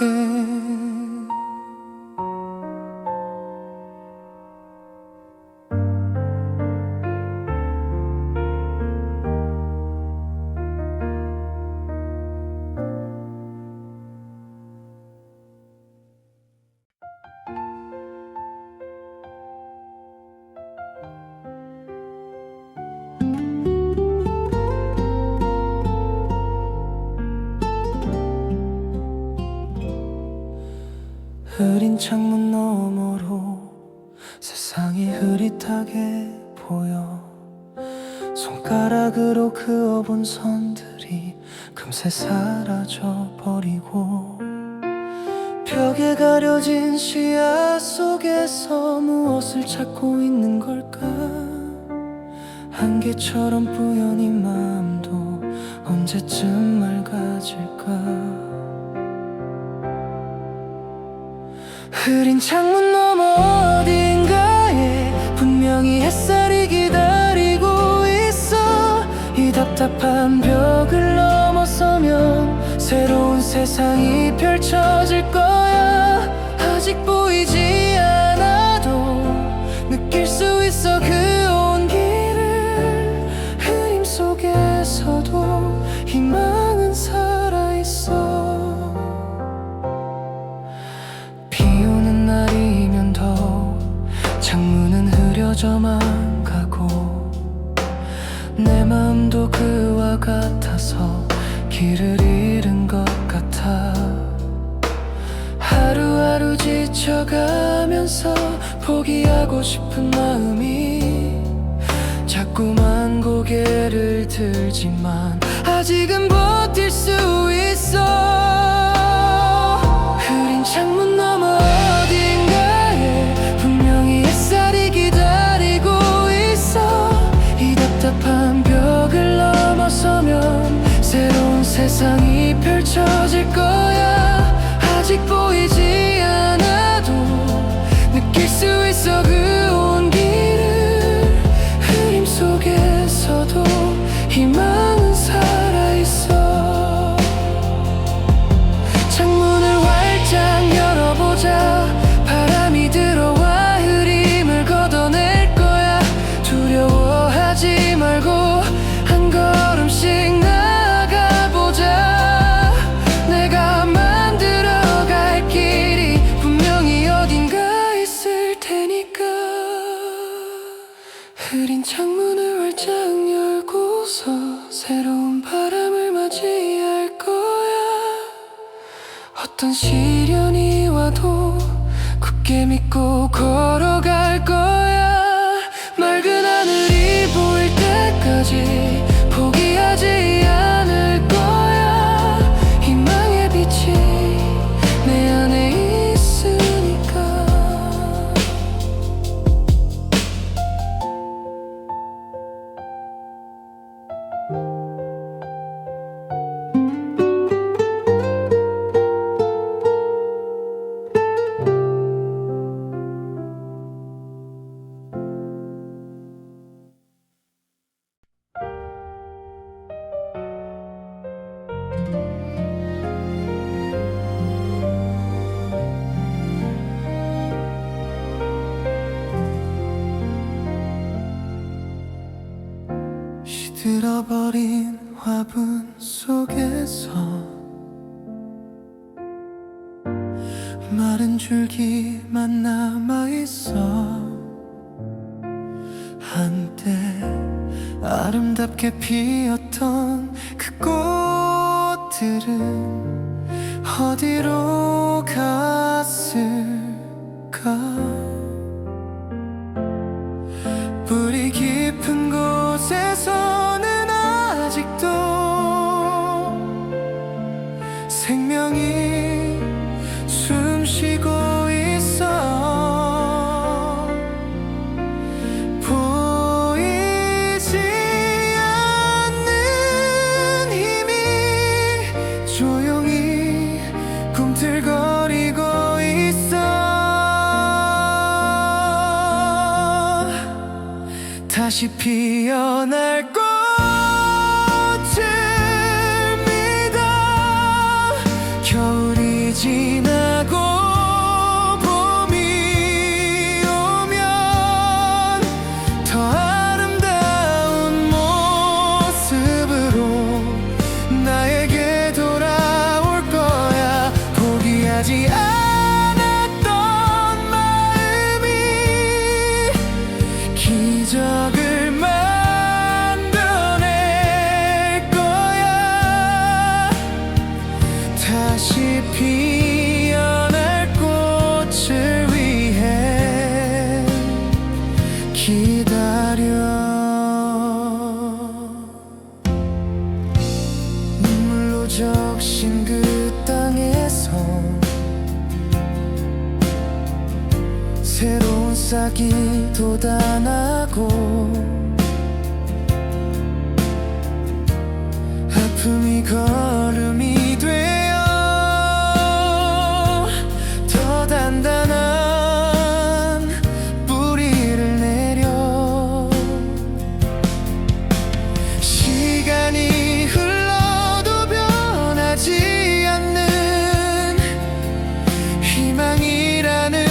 흐린 창문 너머로 세상이 흐릿하게 보여. 손가락으로 그어본 선들이 금세 사라져버리고, 벽에 가려진 시야 속에서 무엇을 찾고 있는 걸까? 안개처럼 뿌연 이 마음도 언제쯤 맑아질까? 흐린 창문 너머 어딘가에 분명히 햇살이 기다리고 있어. 이 답답한 벽을 넘어서면 새로운 세상이 펼쳐질 거야. 아직 보이지 않아도 느낄 수 있어 그 온기를. 흐림 속에서도 희망은 살아있어. 비오는 날이면 더 창문은 흐려져만 가고, 내 마음도 그와 같아서 길을 잃은 것 같아. 하루하루 지쳐가면서 포기하고 싶은 마음이 자꾸만 고개를 들지만 아직은 버틸 수 있어. 흐린 창문 너머 어딘가에 분명히 햇살이 기다리고 있어. 이 답답한 벽을 넘어서면 새로운 세상이 펼쳐질 거야. 아직 보이지 않아도 느낄 수 있어 그 온기를. 흐림 속에서도 희망은 살아있어. 창문을 활짝 열어보자. 바람이 들어와 흐림을 걷어낼 거야. 두려워하지 말고 한 걸음씩 나아가보자. 내가 만들어갈 길이 분명히 어딘가 있을 테니까. 흐린 창문을 활짝 열고서 새로운 바람을 맞이할 거야. 어떤 시련이 와도 굳게 믿고 걸어갈 거야. 맑은 하늘이 보일 때까지 포기하지 않을 거야. 희망의 빛이 내 안에 있으니까. 시들어버린 화분 속에서 마른 줄기만 남아있어. 한때 아름답게 피었던 그 꽃들은 어디로 갔을까? 뿌리 깊은 곳에서는 아직도 생명이 숨쉬고 있어. 보이지 않는 힘이 조용히 꿈틀거리고 있어. 다시 피어날 꽃을 믿어. 겨울이 지나고 봄이 오면 더 아름다운 모습으로 나에게 돌아올 거야. 포기하지 않았던 마음이 기적을 만들어낼 거야. 다시 피어날 시작이 돋아나고 아픔이 걸음이 되어 더 단단한 뿌리를 내려 시간이 흘러도 변하지 않는 희망이라는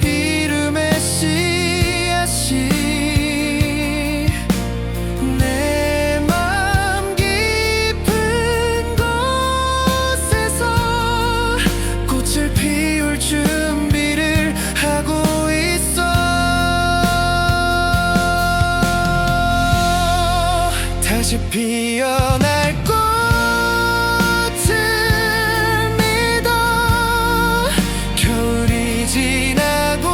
이름의 씨앗이 내 맘 깊은 곳에서 꽃을 피울 준비를 하고 있어. 다시 피어날 꽃을 믿어 겨울이 지나고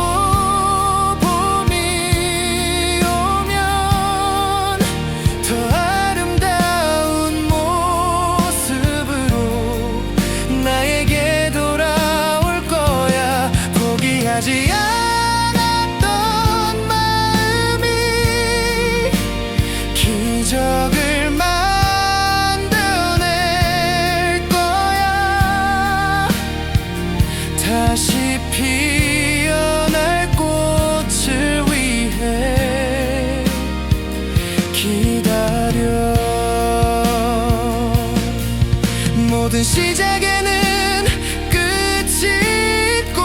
봄이 오면 더 아름다운 모습으로 나에게 돌아올 거야. 포기하지 않았던 마음이 기적을 만들어낼 거야. 다시 피어날 꽃을 위해 기다려. 모든 시작에는 끝이 있고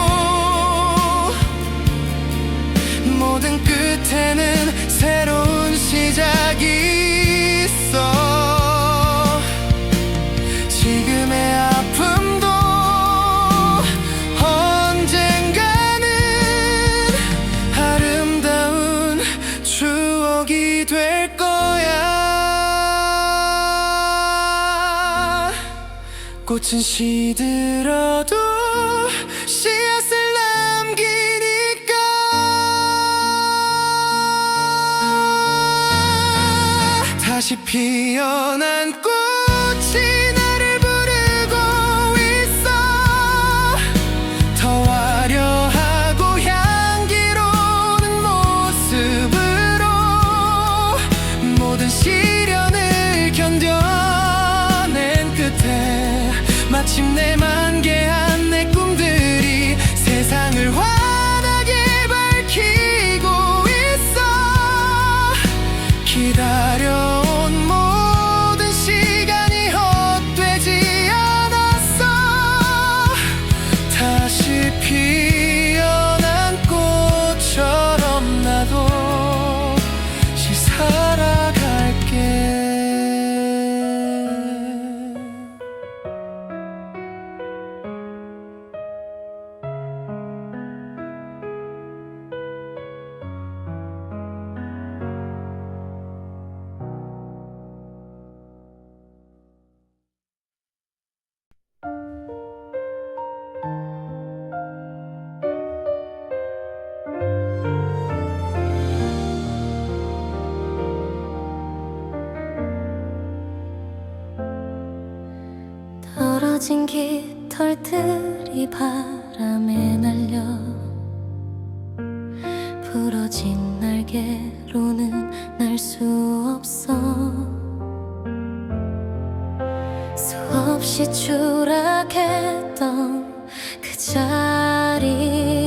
모든 끝에는 새로운 시작이 있어. 지금의 아픔도 언젠가는 아름다운 추억이 될 거야. 꽃은 시들어도 씨앗을 남기니까. 다시 피어난 꽃이 나를 부르고 있어. 더 화려하고 향기로운 모습으로 모든 시련을 견뎌낸 끝에 마침내 만개한 내 꿈들이 세상을 환하게 밝히고 있어. 기다려온 모든 시간이 헛되지 않았어. 다시 피어난 꽃처럼 나도 다시 살아갈게. 떨어진 깃털들이 바람에 날려 부러진 날개로는 날 수 없어. 수없이 추락했던 그 자리에서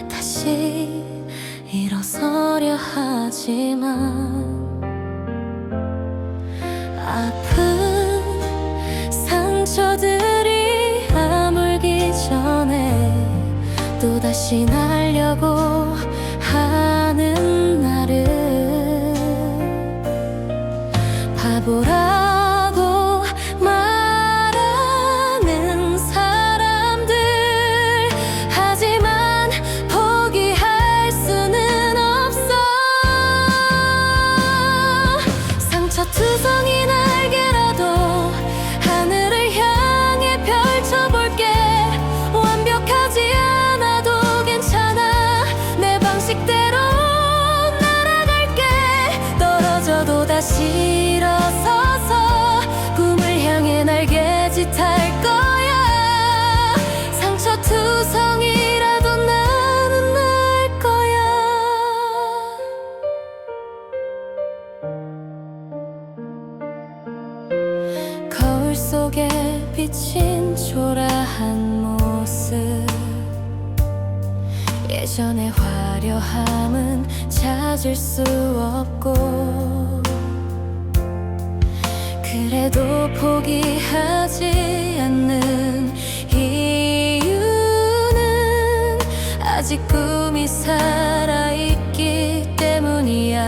다시 일어서려 하지만 아픈 상처들이 아물기 전에 또다시 날려고 하는 나를 바보라고 말하는 사람들. 하지만 포기할 수는 없어. 상처투성이 날개라도 하늘을 향해 펼쳐볼게. 완벽하지 않아도 괜찮아. 내 방식대로 날아갈 예전의 화려함은 찾을 수 없고 그래도 포기하지 않는 이유는 아직 꿈이 살아있기 때문이야.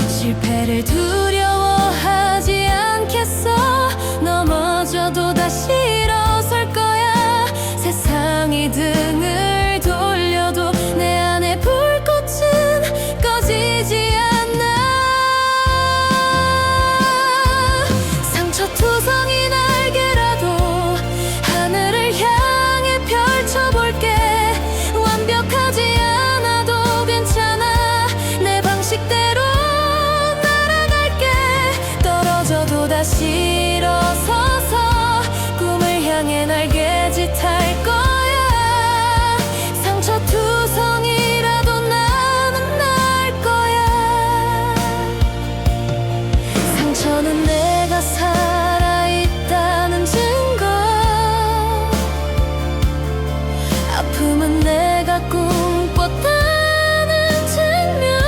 실패를 두려워하지 않겠어. 넘어져도 다시 일어설 거야. 세상이 등을 돌려도 내 안의 불꽃은 꺼지지 않아. 상처투성이 날개라도 하늘을 향해 펼쳐볼게. 완벽하지 않아도 괜찮아. 내 방식대로 날아갈게. 떨어져도 다시 일어서서 꿈을 향해 날개짓할 거야. 상처투성이라도 나는 날 거야. 상처는 내가 살아있다는 증거, 아픔은 내가 꿈꿨다는 증명.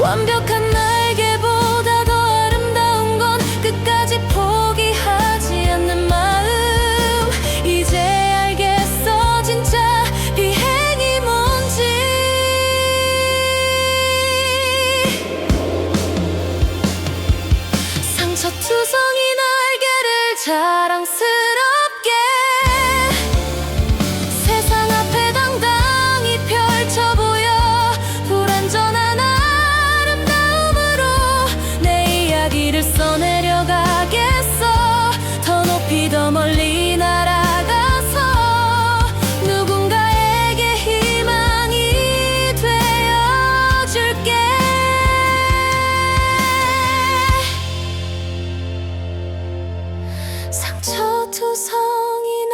완벽한 날개보다 더 아름다운 건 끝까지 포기하지 않는 마음. 이제 알겠어 진짜 비행이 뭔지. 상처투성이 날개를 자랑스럽게 세상 앞에 당당히 펼쳐 보여. 불완전한 아름다움으로 내 이야기를 써내려가겠어. 더 높이 더 멀리 날아가서 누군가에게 희망이 되어줄게. 상처투성이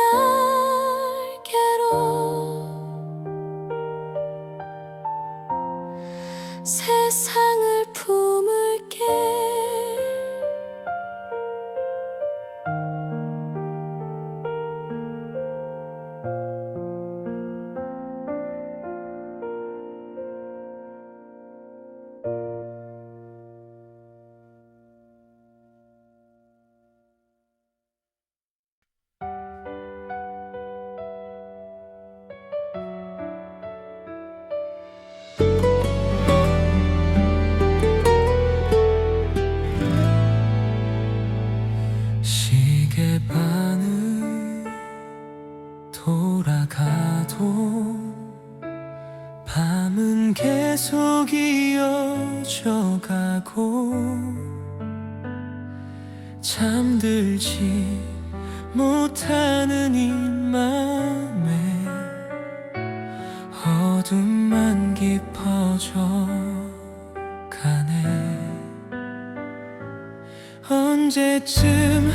날개로 세상을 품을게. 시계반은 돌아가도 밤은 계속 이어져 가고 잠들지 못하는 이 맘에 어둠만 깊어져 가네. 언제쯤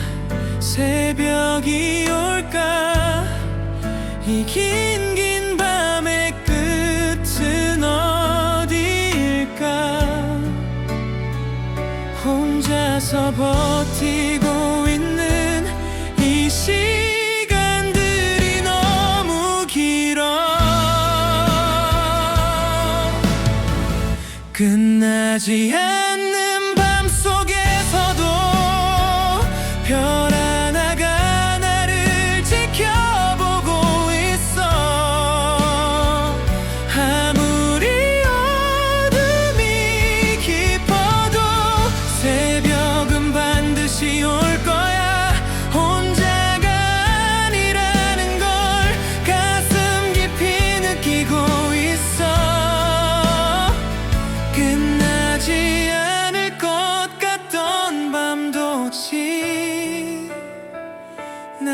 새벽이 올까? 이 긴 밤의 끝은 어디일까? 혼자서 버티고 있는 이 시간들이 너무 길어. 끝나지 않는 밤 속에서도 별 하나가 나를 지켜보고 있어. 아무리 어둠이 깊어도 새벽은 반드시 올 거야. 혼자가 아니라는 걸 가슴 깊이 느끼고 있어. 끝나지 않을 것 같던 밤도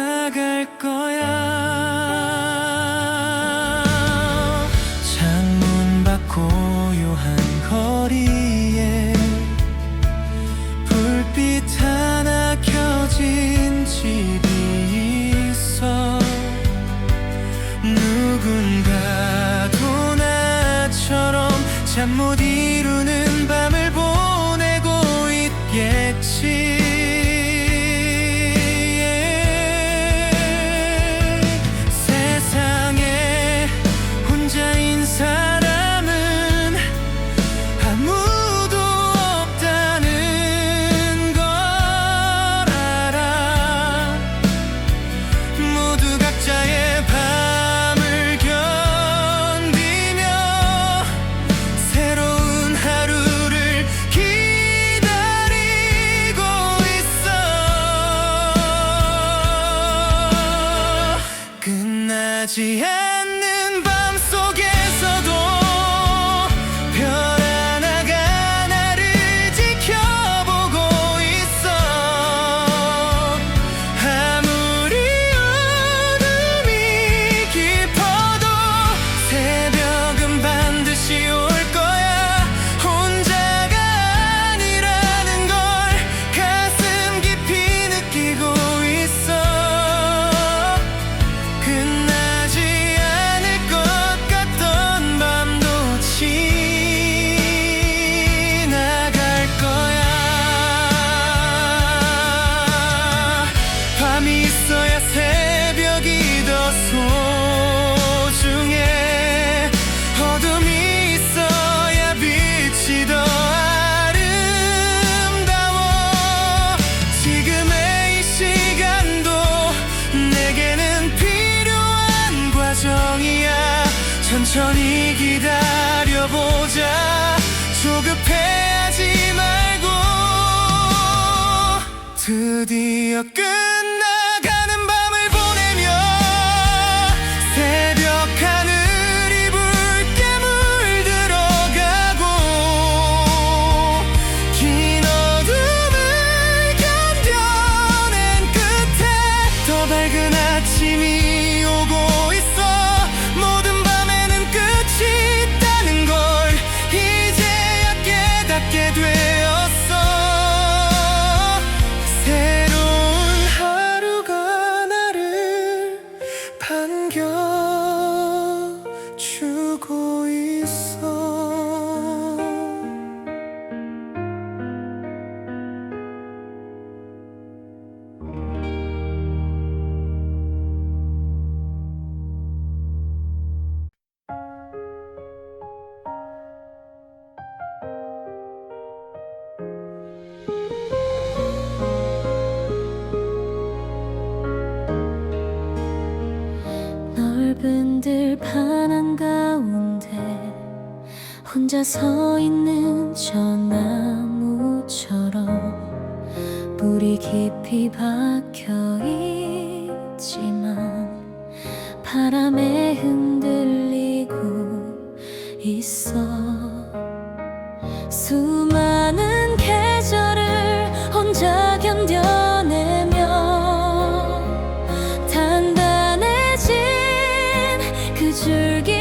지나갈 거야. 창문 밖 고요한 거리에 불빛 하나 켜진 집이 있어. 누군가도 나처럼 잠 못 이루는 밤을 보내고 있겠지. 빛나지 않는 밤 속에서도 별 하나가 나를 지켜보고 있어. 아무리 어둠이 깊어도 새벽은 반드시 올 거야. 혼자가 아니라는 걸 가슴 깊이 느끼고 있어. 끝나지 않을 것 같던 밤도 지나갈 거야. 밤이 있어야 새벽이 더 소중해. 어둠이 있어야 빛이 더 아름다워. 지금의 이 시간도 내게는 필요한 과정이야. 천천히 기다려보자. 조급해하지 말고. 드디어 끝나가는 밤을 보내며 새벽 하늘이 붉게 물들어가고 긴 어둠을 견뎌낸 끝에 더 밝은 아침이 오고 있어. 모든 밤에는 끝이 있다는 걸 이제야 깨닫게 되었어. 새로운 하루가 나를 반겨주고 있어. 넓은 들판 한가운데 혼자 서 있는 저 나무처럼 뿌리 깊이 박혀 있지만 바람에 흔들리고 있어. 수많은 계절을 혼자 견뎌내며 단단해진 그 줄기처럼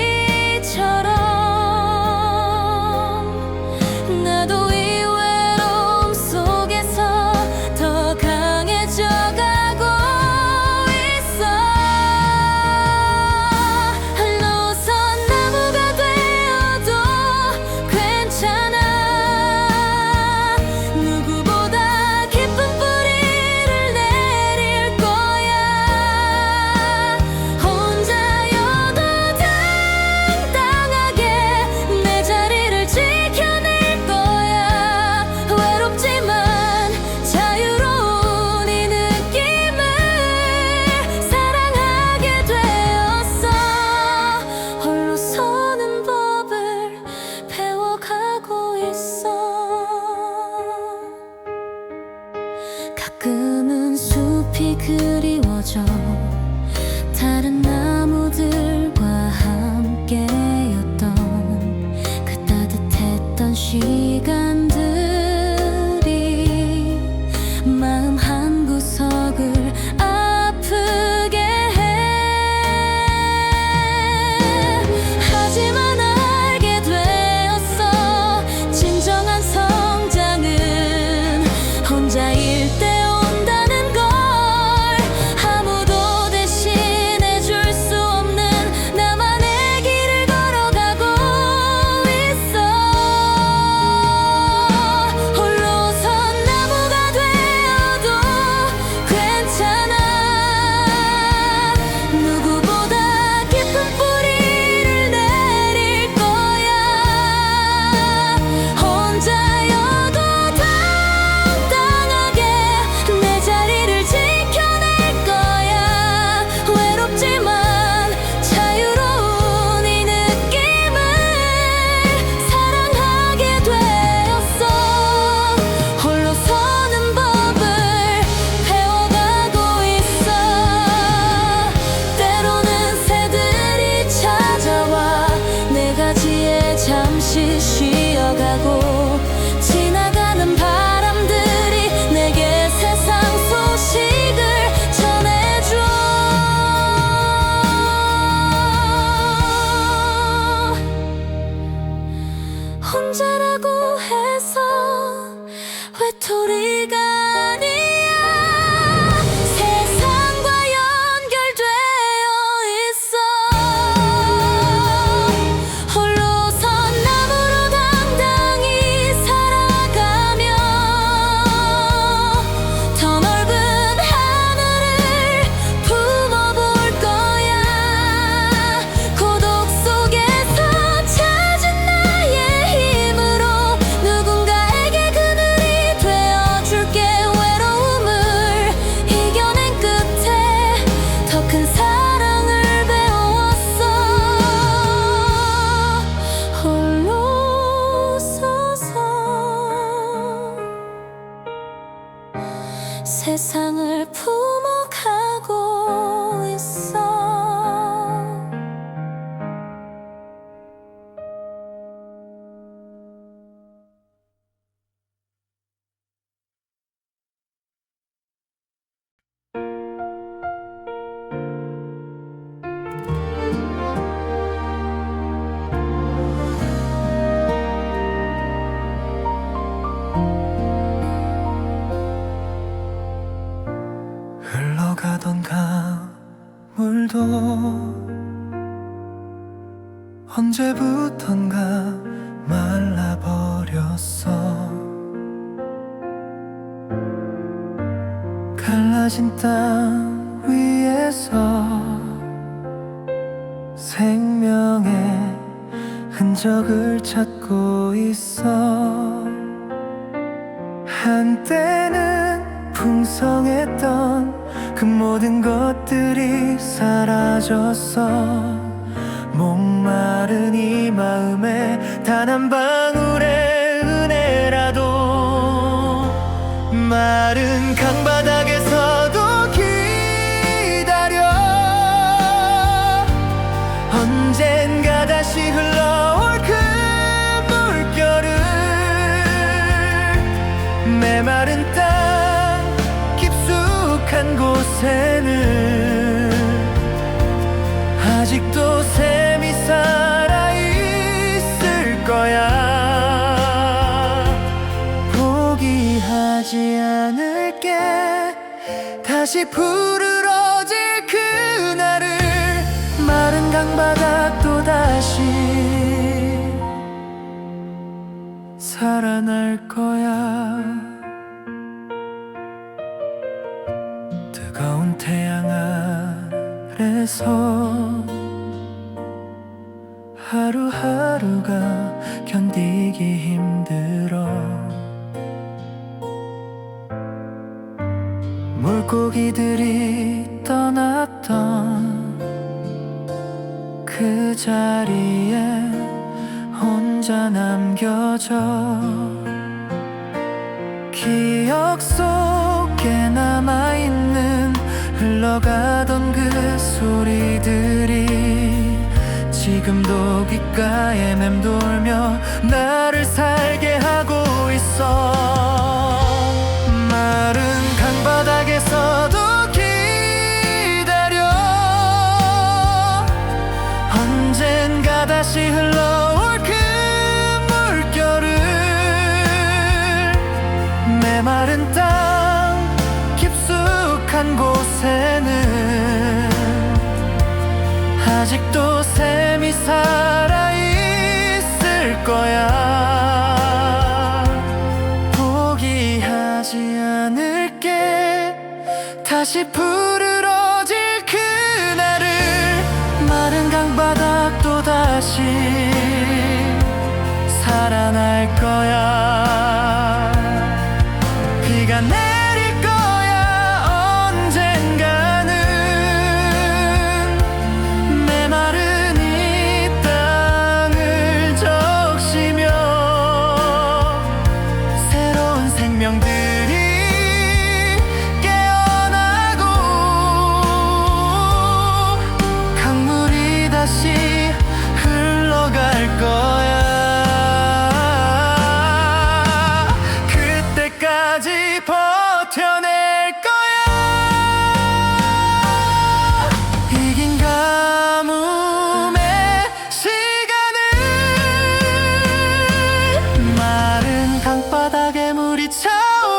나도 이 외로움 속에서 더 강해져 가고 있어. 홀로선 나무가 되어도 괜찮아. 누구보다 깊은 뿌리를 내릴 거야. 혼자여도 당당하게 내 자리를 지켜낼 거야. 외롭지만 자유로운 이 느낌을 사랑하게 되었어. 홀로 서는 법을 배워가고 있어. 가끔은 숲이 그리워져. 다른 나무들과 함께였던 그 따뜻했던 시간들이 마음 한구석을 아프게 해. 하지만 알게 되었어. 진정한 성장은 혼자일 때 온다는 걸. 아무도 대신해 줄 수 없는 외톨이가 아니야. 세상과 연결되어 있어. 홀로선 나무로 당당히 살아가며 더 넓은 하늘을 품어볼 거야. 고독 속에서 찾은 나의 힘으로 누군가에게 그늘이 되어줄게. 외로움을 이겨낸 끝에 더 큰 사랑을 배웠어. 홀로 서서 세상을 품어가고 있어. 흘러가던 강물도 언제부턴가 말라버렸어. 갈라진 땅 위에서 생명의 흔적을 찾고 있어. 한때는 풍성했던 그 모든 것들이 사라졌어. 목마른 이 마음에 단 한 방울의 은혜라도 마른 강바닥에서도 기다려. 언젠가 다시 흘러올 그 물결을 메마른 땅 깊숙한 곳에는 아직도 샘이 살아있을 거야. 포기하지 않을게. 다시 푸르러질 그날을 마른 강바닥도 다시 살아날 거야. 뜨거운 태양 아래서 하루하루가 견디기 힘들어. 물고기들이 떠났던 그 자리에 혼자 남겨져. 기억 속에 남아있는 흘러가던 그 소리들이 지금도 귓가에 맴돌며 나를 살게 하고 있어. 마른 강바닥에서도 기다려. 언젠가 다시 흘러올 그 물결을 메마른 땅 깊숙한 곳에는 아직도 샘이 살아있을 거야. 포기하지 않을게. 다시 푸르러질 그날을 마른 강바닥도 다시 살아날 거야. 비가 내릴 거야. 언젠가는 메마른 이 땅을 적시며 새로운 생명들이 깨어나고 강물이 다시 흘러갈 거야. 그때까지 버텨낼 거야. 이긴 가뭄의 시간을 마른 강바닥에 물이 차오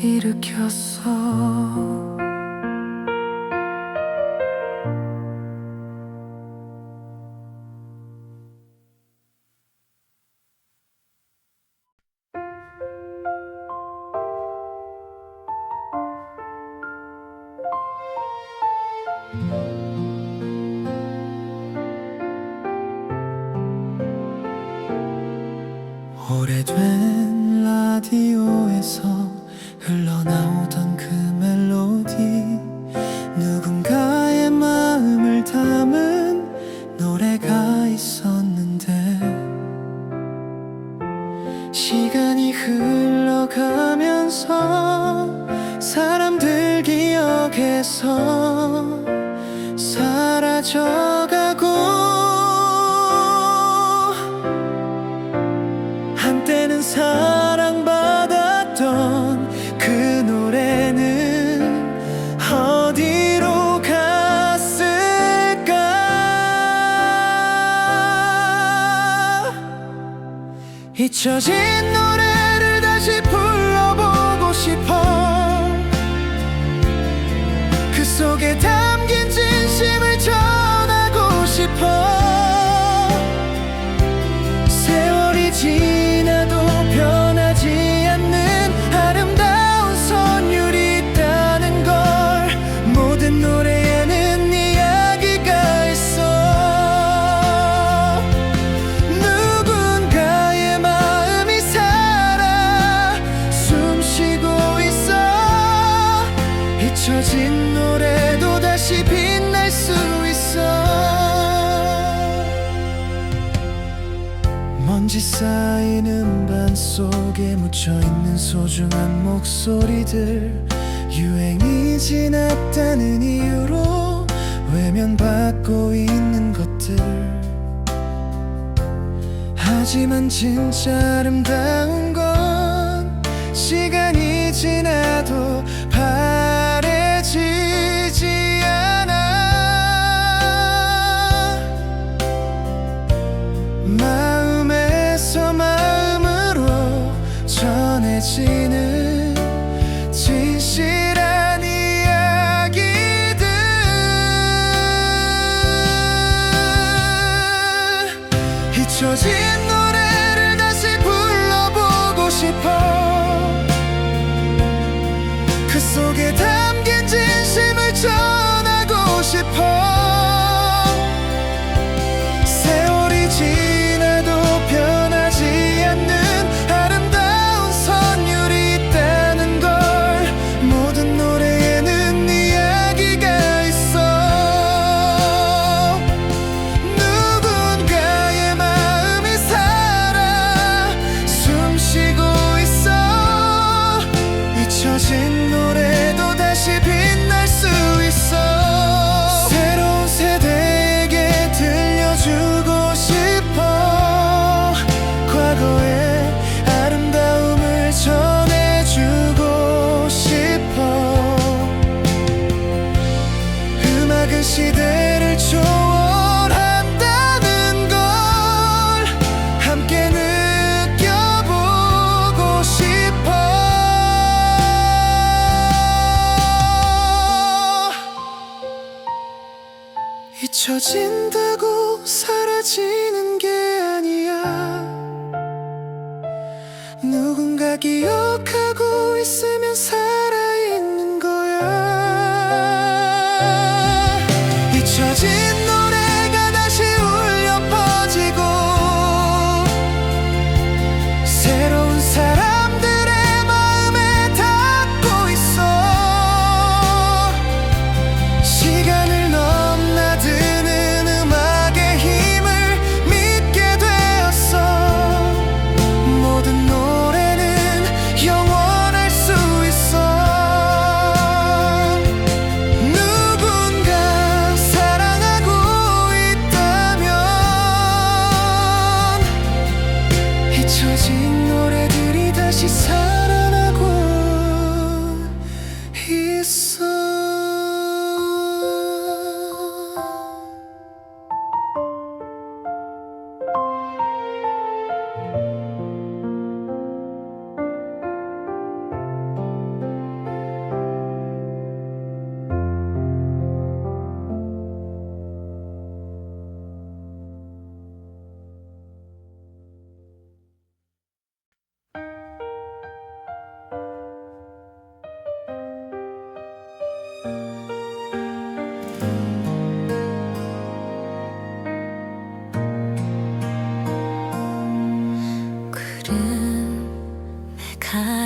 일으켰어. 오래된 라디오에서 흘러나오던 그 멜로디, 누군가의 마음을 담은 노래가 있었는데, 시간이 흘러가면서 사람들 기억에서 사라져가고, 한때는 사랑받았던 그 노래는 어디로 갔을까? 잊혀진 노래를 다시 불러보고 싶어. 그 속에 담긴 진심을 전하고 싶어. 세월이 지나도 변하지 않는 아름다운 선율이 있다는 걸, 모든 노래에는 이야기가 있어. 누군가의 마음이 살아 숨쉬고 있어. 잊혀진 노래도 다시 빛날 수 있어. 먼지 쌓이는 반 속에 묻혀있는 소중한 목소리들, 유행이 지났다는 이유로 외면받고 있는 것들. 하지만 진짜 아름다운 건 시간이 지나도 바래지지 않아. 마음에서 마음으로 전해지는 진실한 이야기들. 잊혀진 노래를 다시 불러보고 싶어. 그 속에 담긴 진심을 전하고 싶어. 세월이 지나도 변하지 않는 아름다운 선율이 있다는 걸, 모든 노래에는 이야기가 있어. 누군가의 마음이 살아 숨쉬고 있어. 잊혀진 노래도 다시 빛날 수 있어. 새로운 세대에게 들려주고 싶어. 과거의 아름다움을 전해주고 싶어. 음악은 시대를 초월한다는 걸 함께 느껴보고 싶어. 잊혀진다고 사라지는 게 아니야. 누군가 기억하고 있으면 살아있는 거야. 잊혀진 노래가 다시 울려 퍼지고, 새로운 사람들의 마음에 닿고 있어. 시간을 넘나드는 음악의 힘을 믿게 되었어. 모든 노래는 영원할 수 있어.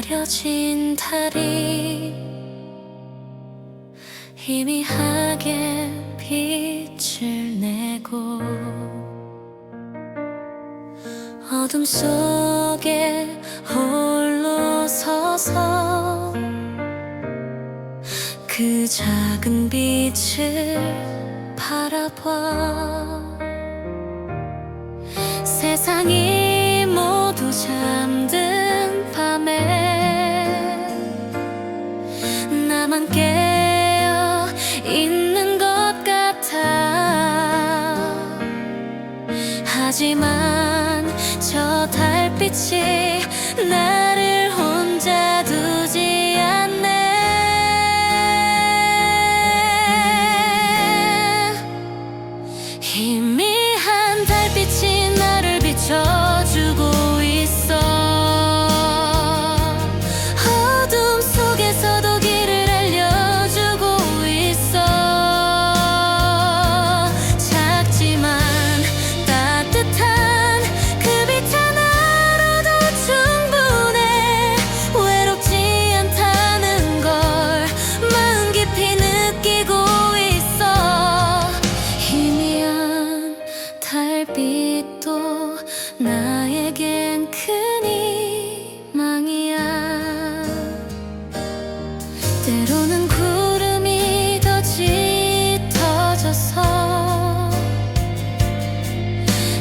가려진 달이 희미하게 빛을 내고 어둠 속에 홀로 서서 그 작은 빛을 바라봐. 세상이 모두 잠든 밤에 나만 깨어 있는 것 같아. 하지만 저 달빛이 나를 혼자 두지 않네. 희미한 달빛이 나를 비춰주고 있어. 어둠 속에서도 길을 알려주고 있어. 작지만 따뜻한 그 빛 하나로도 충분해. 외롭지 않다는 걸 마음 깊이 느끼고 있어. 희미한 달빛도 나에겐 큰 희망이야. 때로는 구름이 더 짙어져서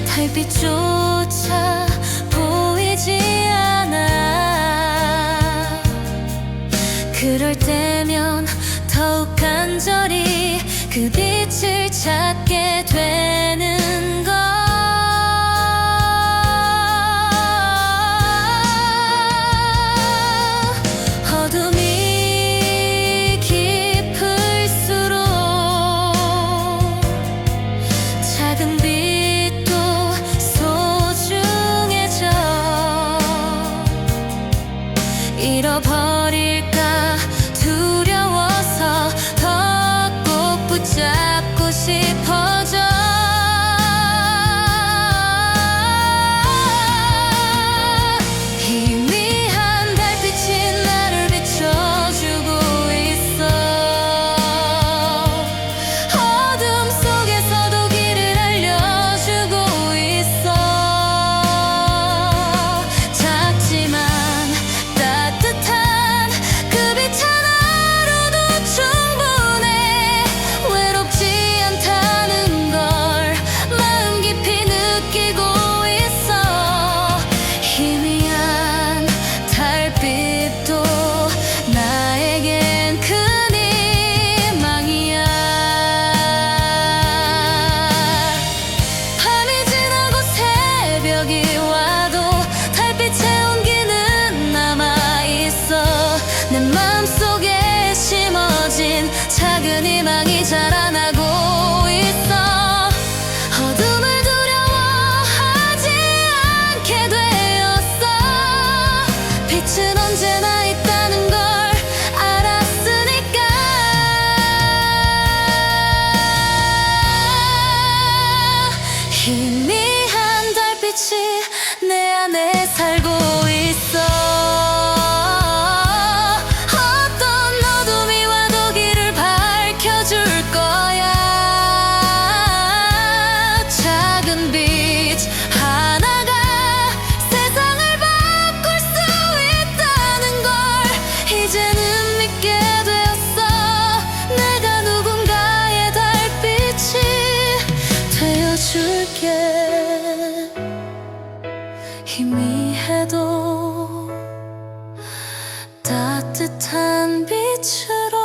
달빛조차 보이지 않아. 그럴 때면 더욱 간절히 그 빛을 찾게 되는 걸. 어둠이 깊을수록 작은 빛도 소중해져. 잃어버릴까 두려워서 더 꼭 붙잡고 싶어져. 희미한 달빛이 나를 비춰주고 있어. 어둠 속에서도 길을 알려주고 있어. 작지만 따뜻한 그 빛 하나로도 충분해. 외롭지 않다는 걸 마음 깊이 느끼고 있어. 희미한 달빛도 나에겐 큰 희망이야. 밤이 지나고 새벽이 와도 달빛의 온기는 남아있어. 내 마음속에 심어진 작은 희망이 자라나고 있어. 어둠을 두려워하지 않게 되었어. 빛은 언제나 있다는 걸 알았으니까. 희미한 달빛이 내 안에 살고 있어. 어떤 어둠이 와도 길을 밝혀줄 거야. 작은 빛 하나가 세상을 바꿀 수 있다는 걸 이제는 믿게 되었어. 내가 누군가의 달빛이 되어줄게. 희미해도 따뜻한 빛으로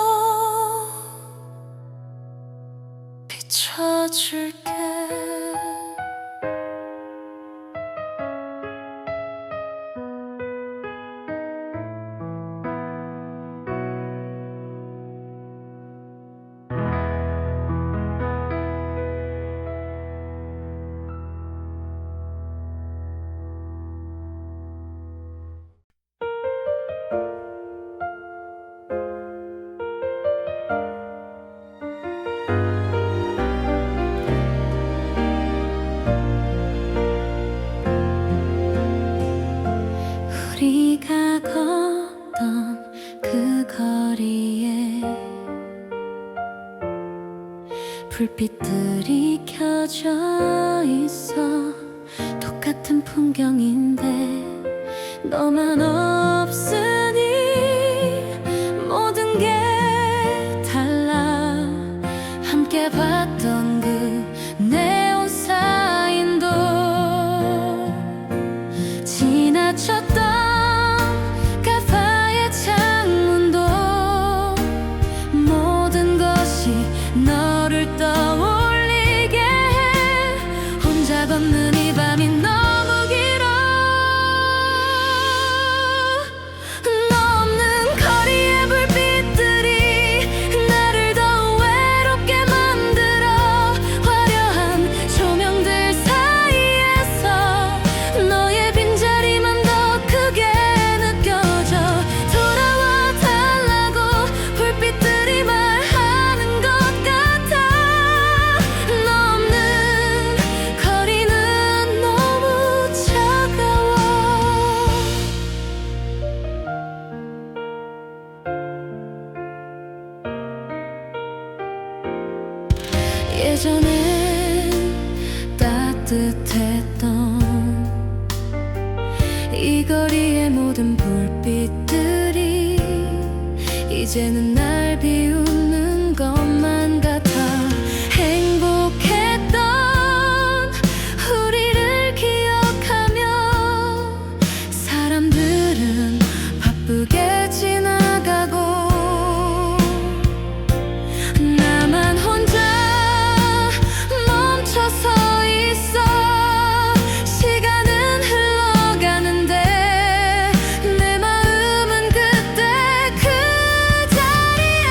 비춰줄게. 우리가 불빛들이 켜져 있어. 똑같은 풍경인데 너만 없으니 모든 게 달라. 함께 봤던 그 네온 사인도 지나쳤던 카페의 창문도 모든 것이 너를 떠올리게 해. 혼자 걷는 이 밤이 너무 길어. 너 없는 거리의 불빛들이 나를 더 외롭게 만들어. 화려한 조명들 사이에서 너의 빈자리만 더 크게 느껴져. 돌아와 달라고 불빛들이 말하는 것 같아. 너 없는 거리는 너무 차가워. 예전엔 따뜻했던 이 거리의 모든 불빛들이 이제는 날 비우는 것만 같아. 행복했던 우리를 기억하며 사람들은 바쁘게 지나가고 나만 혼자 멈춰서 있어. 시간은 흘러가는데 내 마음은 그때 그 자리에.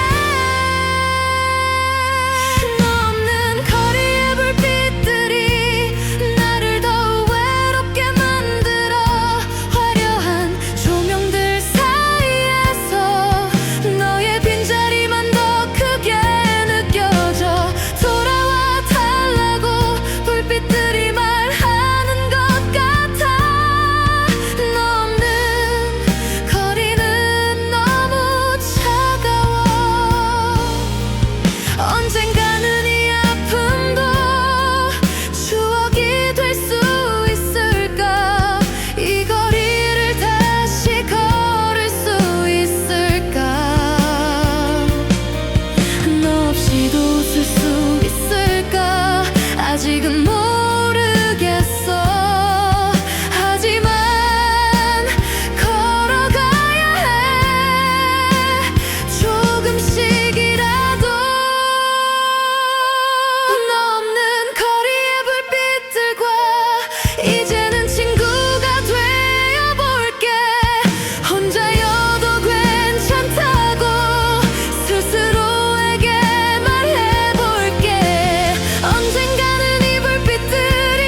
너 없는 거리의 불빛들이 나를 더 외롭게 만들어. 화려한 조명들 사이에서 너의 빈자리만 더 크게 느껴져. 돌아와 달라고 불빛들이 말하는 것 같아. 너 없는 거리는 너무 차가워. 언젠가는 이 아픔도 추억이 될 수 있을까. 이 거리를 다시 걸을 수 있을까. 너 없이도 웃을 수 있을까. 아직은 모르겠어. 하지만 걸어가야 해. 조금씩이라도. 너 없는 거리의 불빛들과 이제는 친구가 되어볼게. 혼자여도 괜찮다고 스스로에게 말해볼게. 언젠가는 이 불빛들이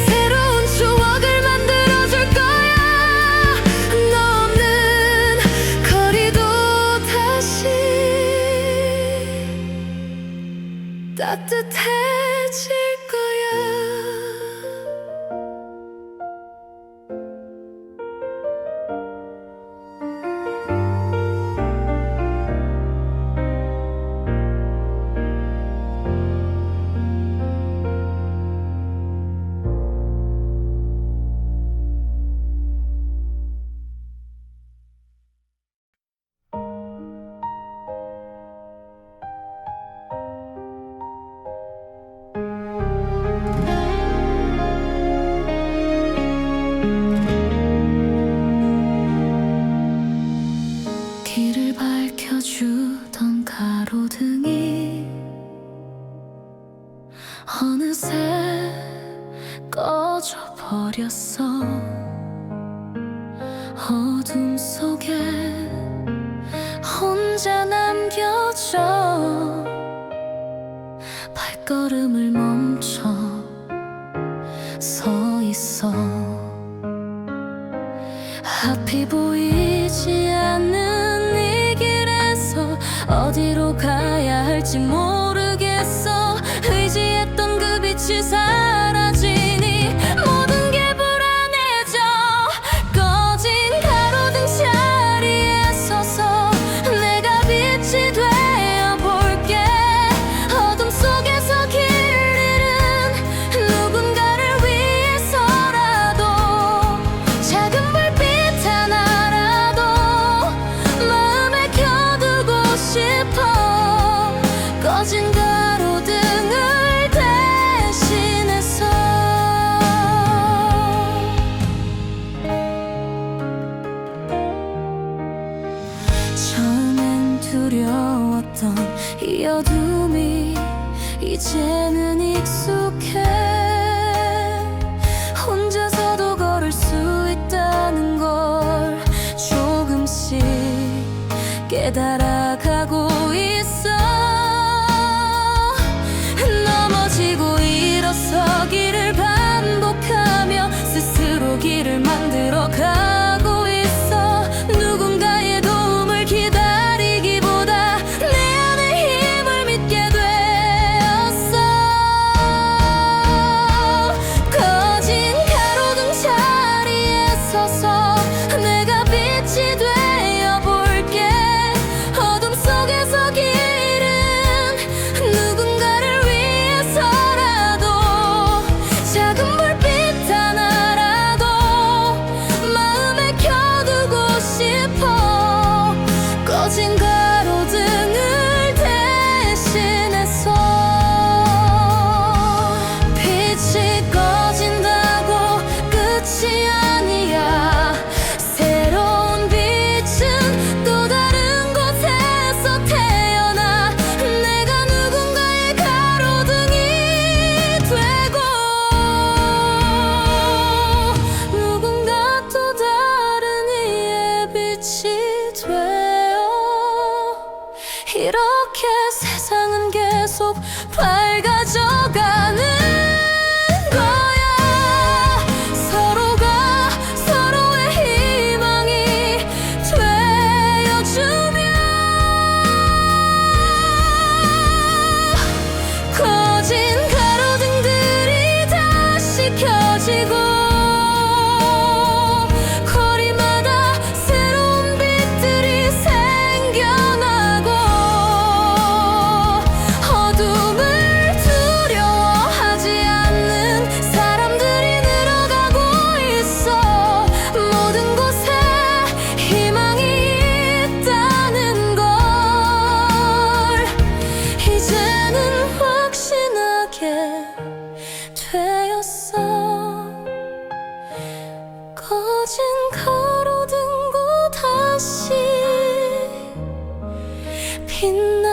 새로운 추억을 만들어줄 거야. 너 없는 거리도 다시 따뜻해질 거야. 길을 밝혀주던 가로등이 어느새 꺼져 버렸어. 어둠 속에 혼자 남겨져. 발걸음을 멈춰 서 있어. 앞이 보이지 않는 이 길에서 어디로 가야 할지 모르겠어. 의지했던 그 빛이 사라지니 모든 게 불안해져. 꺼진 가로등 자리에 서서 내가 빛이 되어 볼게. 어둠 속에서 처음엔 두려웠던 이 어둠이 이제는 익숙해. 혼자서도 걸을 수 있다는 걸 조금씩 깨달아가고 있어. 넘어지고 일어서기를 반복하며 스스로 길을 만들어 가고 있어. 누군가의 도움을 기다리기보다 내 안의 힘을 믿게 되었어. 꺼진 가로등 자리에 서서 내가 빛이 되어 볼게. 어둠 속에서 길은 누군가를 위해서라도 작은 불빛 하나라도 마음에 켜두고 싶어. 꺼진 가로등을 대신해서 빛이 꺼진다고 끝이 아니야. 새로운 빛은 또 다른 곳에서 태어나 내가 누군가의 가로등이 되고 누군가 또 다른 이의 빛이 되어 이렇게 세상은 계속 밝아져가는 거야. 서로가 서로의 희망이 되어주며 꺼진 가로등들이 다시 켜지고 거리마다 새로운 빛들이 생겨나고 어둠을 두려워하지 않는 사람들이 늘어가고 있어. 모든 곳에 희망이 있다는 걸 이제는 확신하게 되었어. 꺼진 가로등고 다시 빛나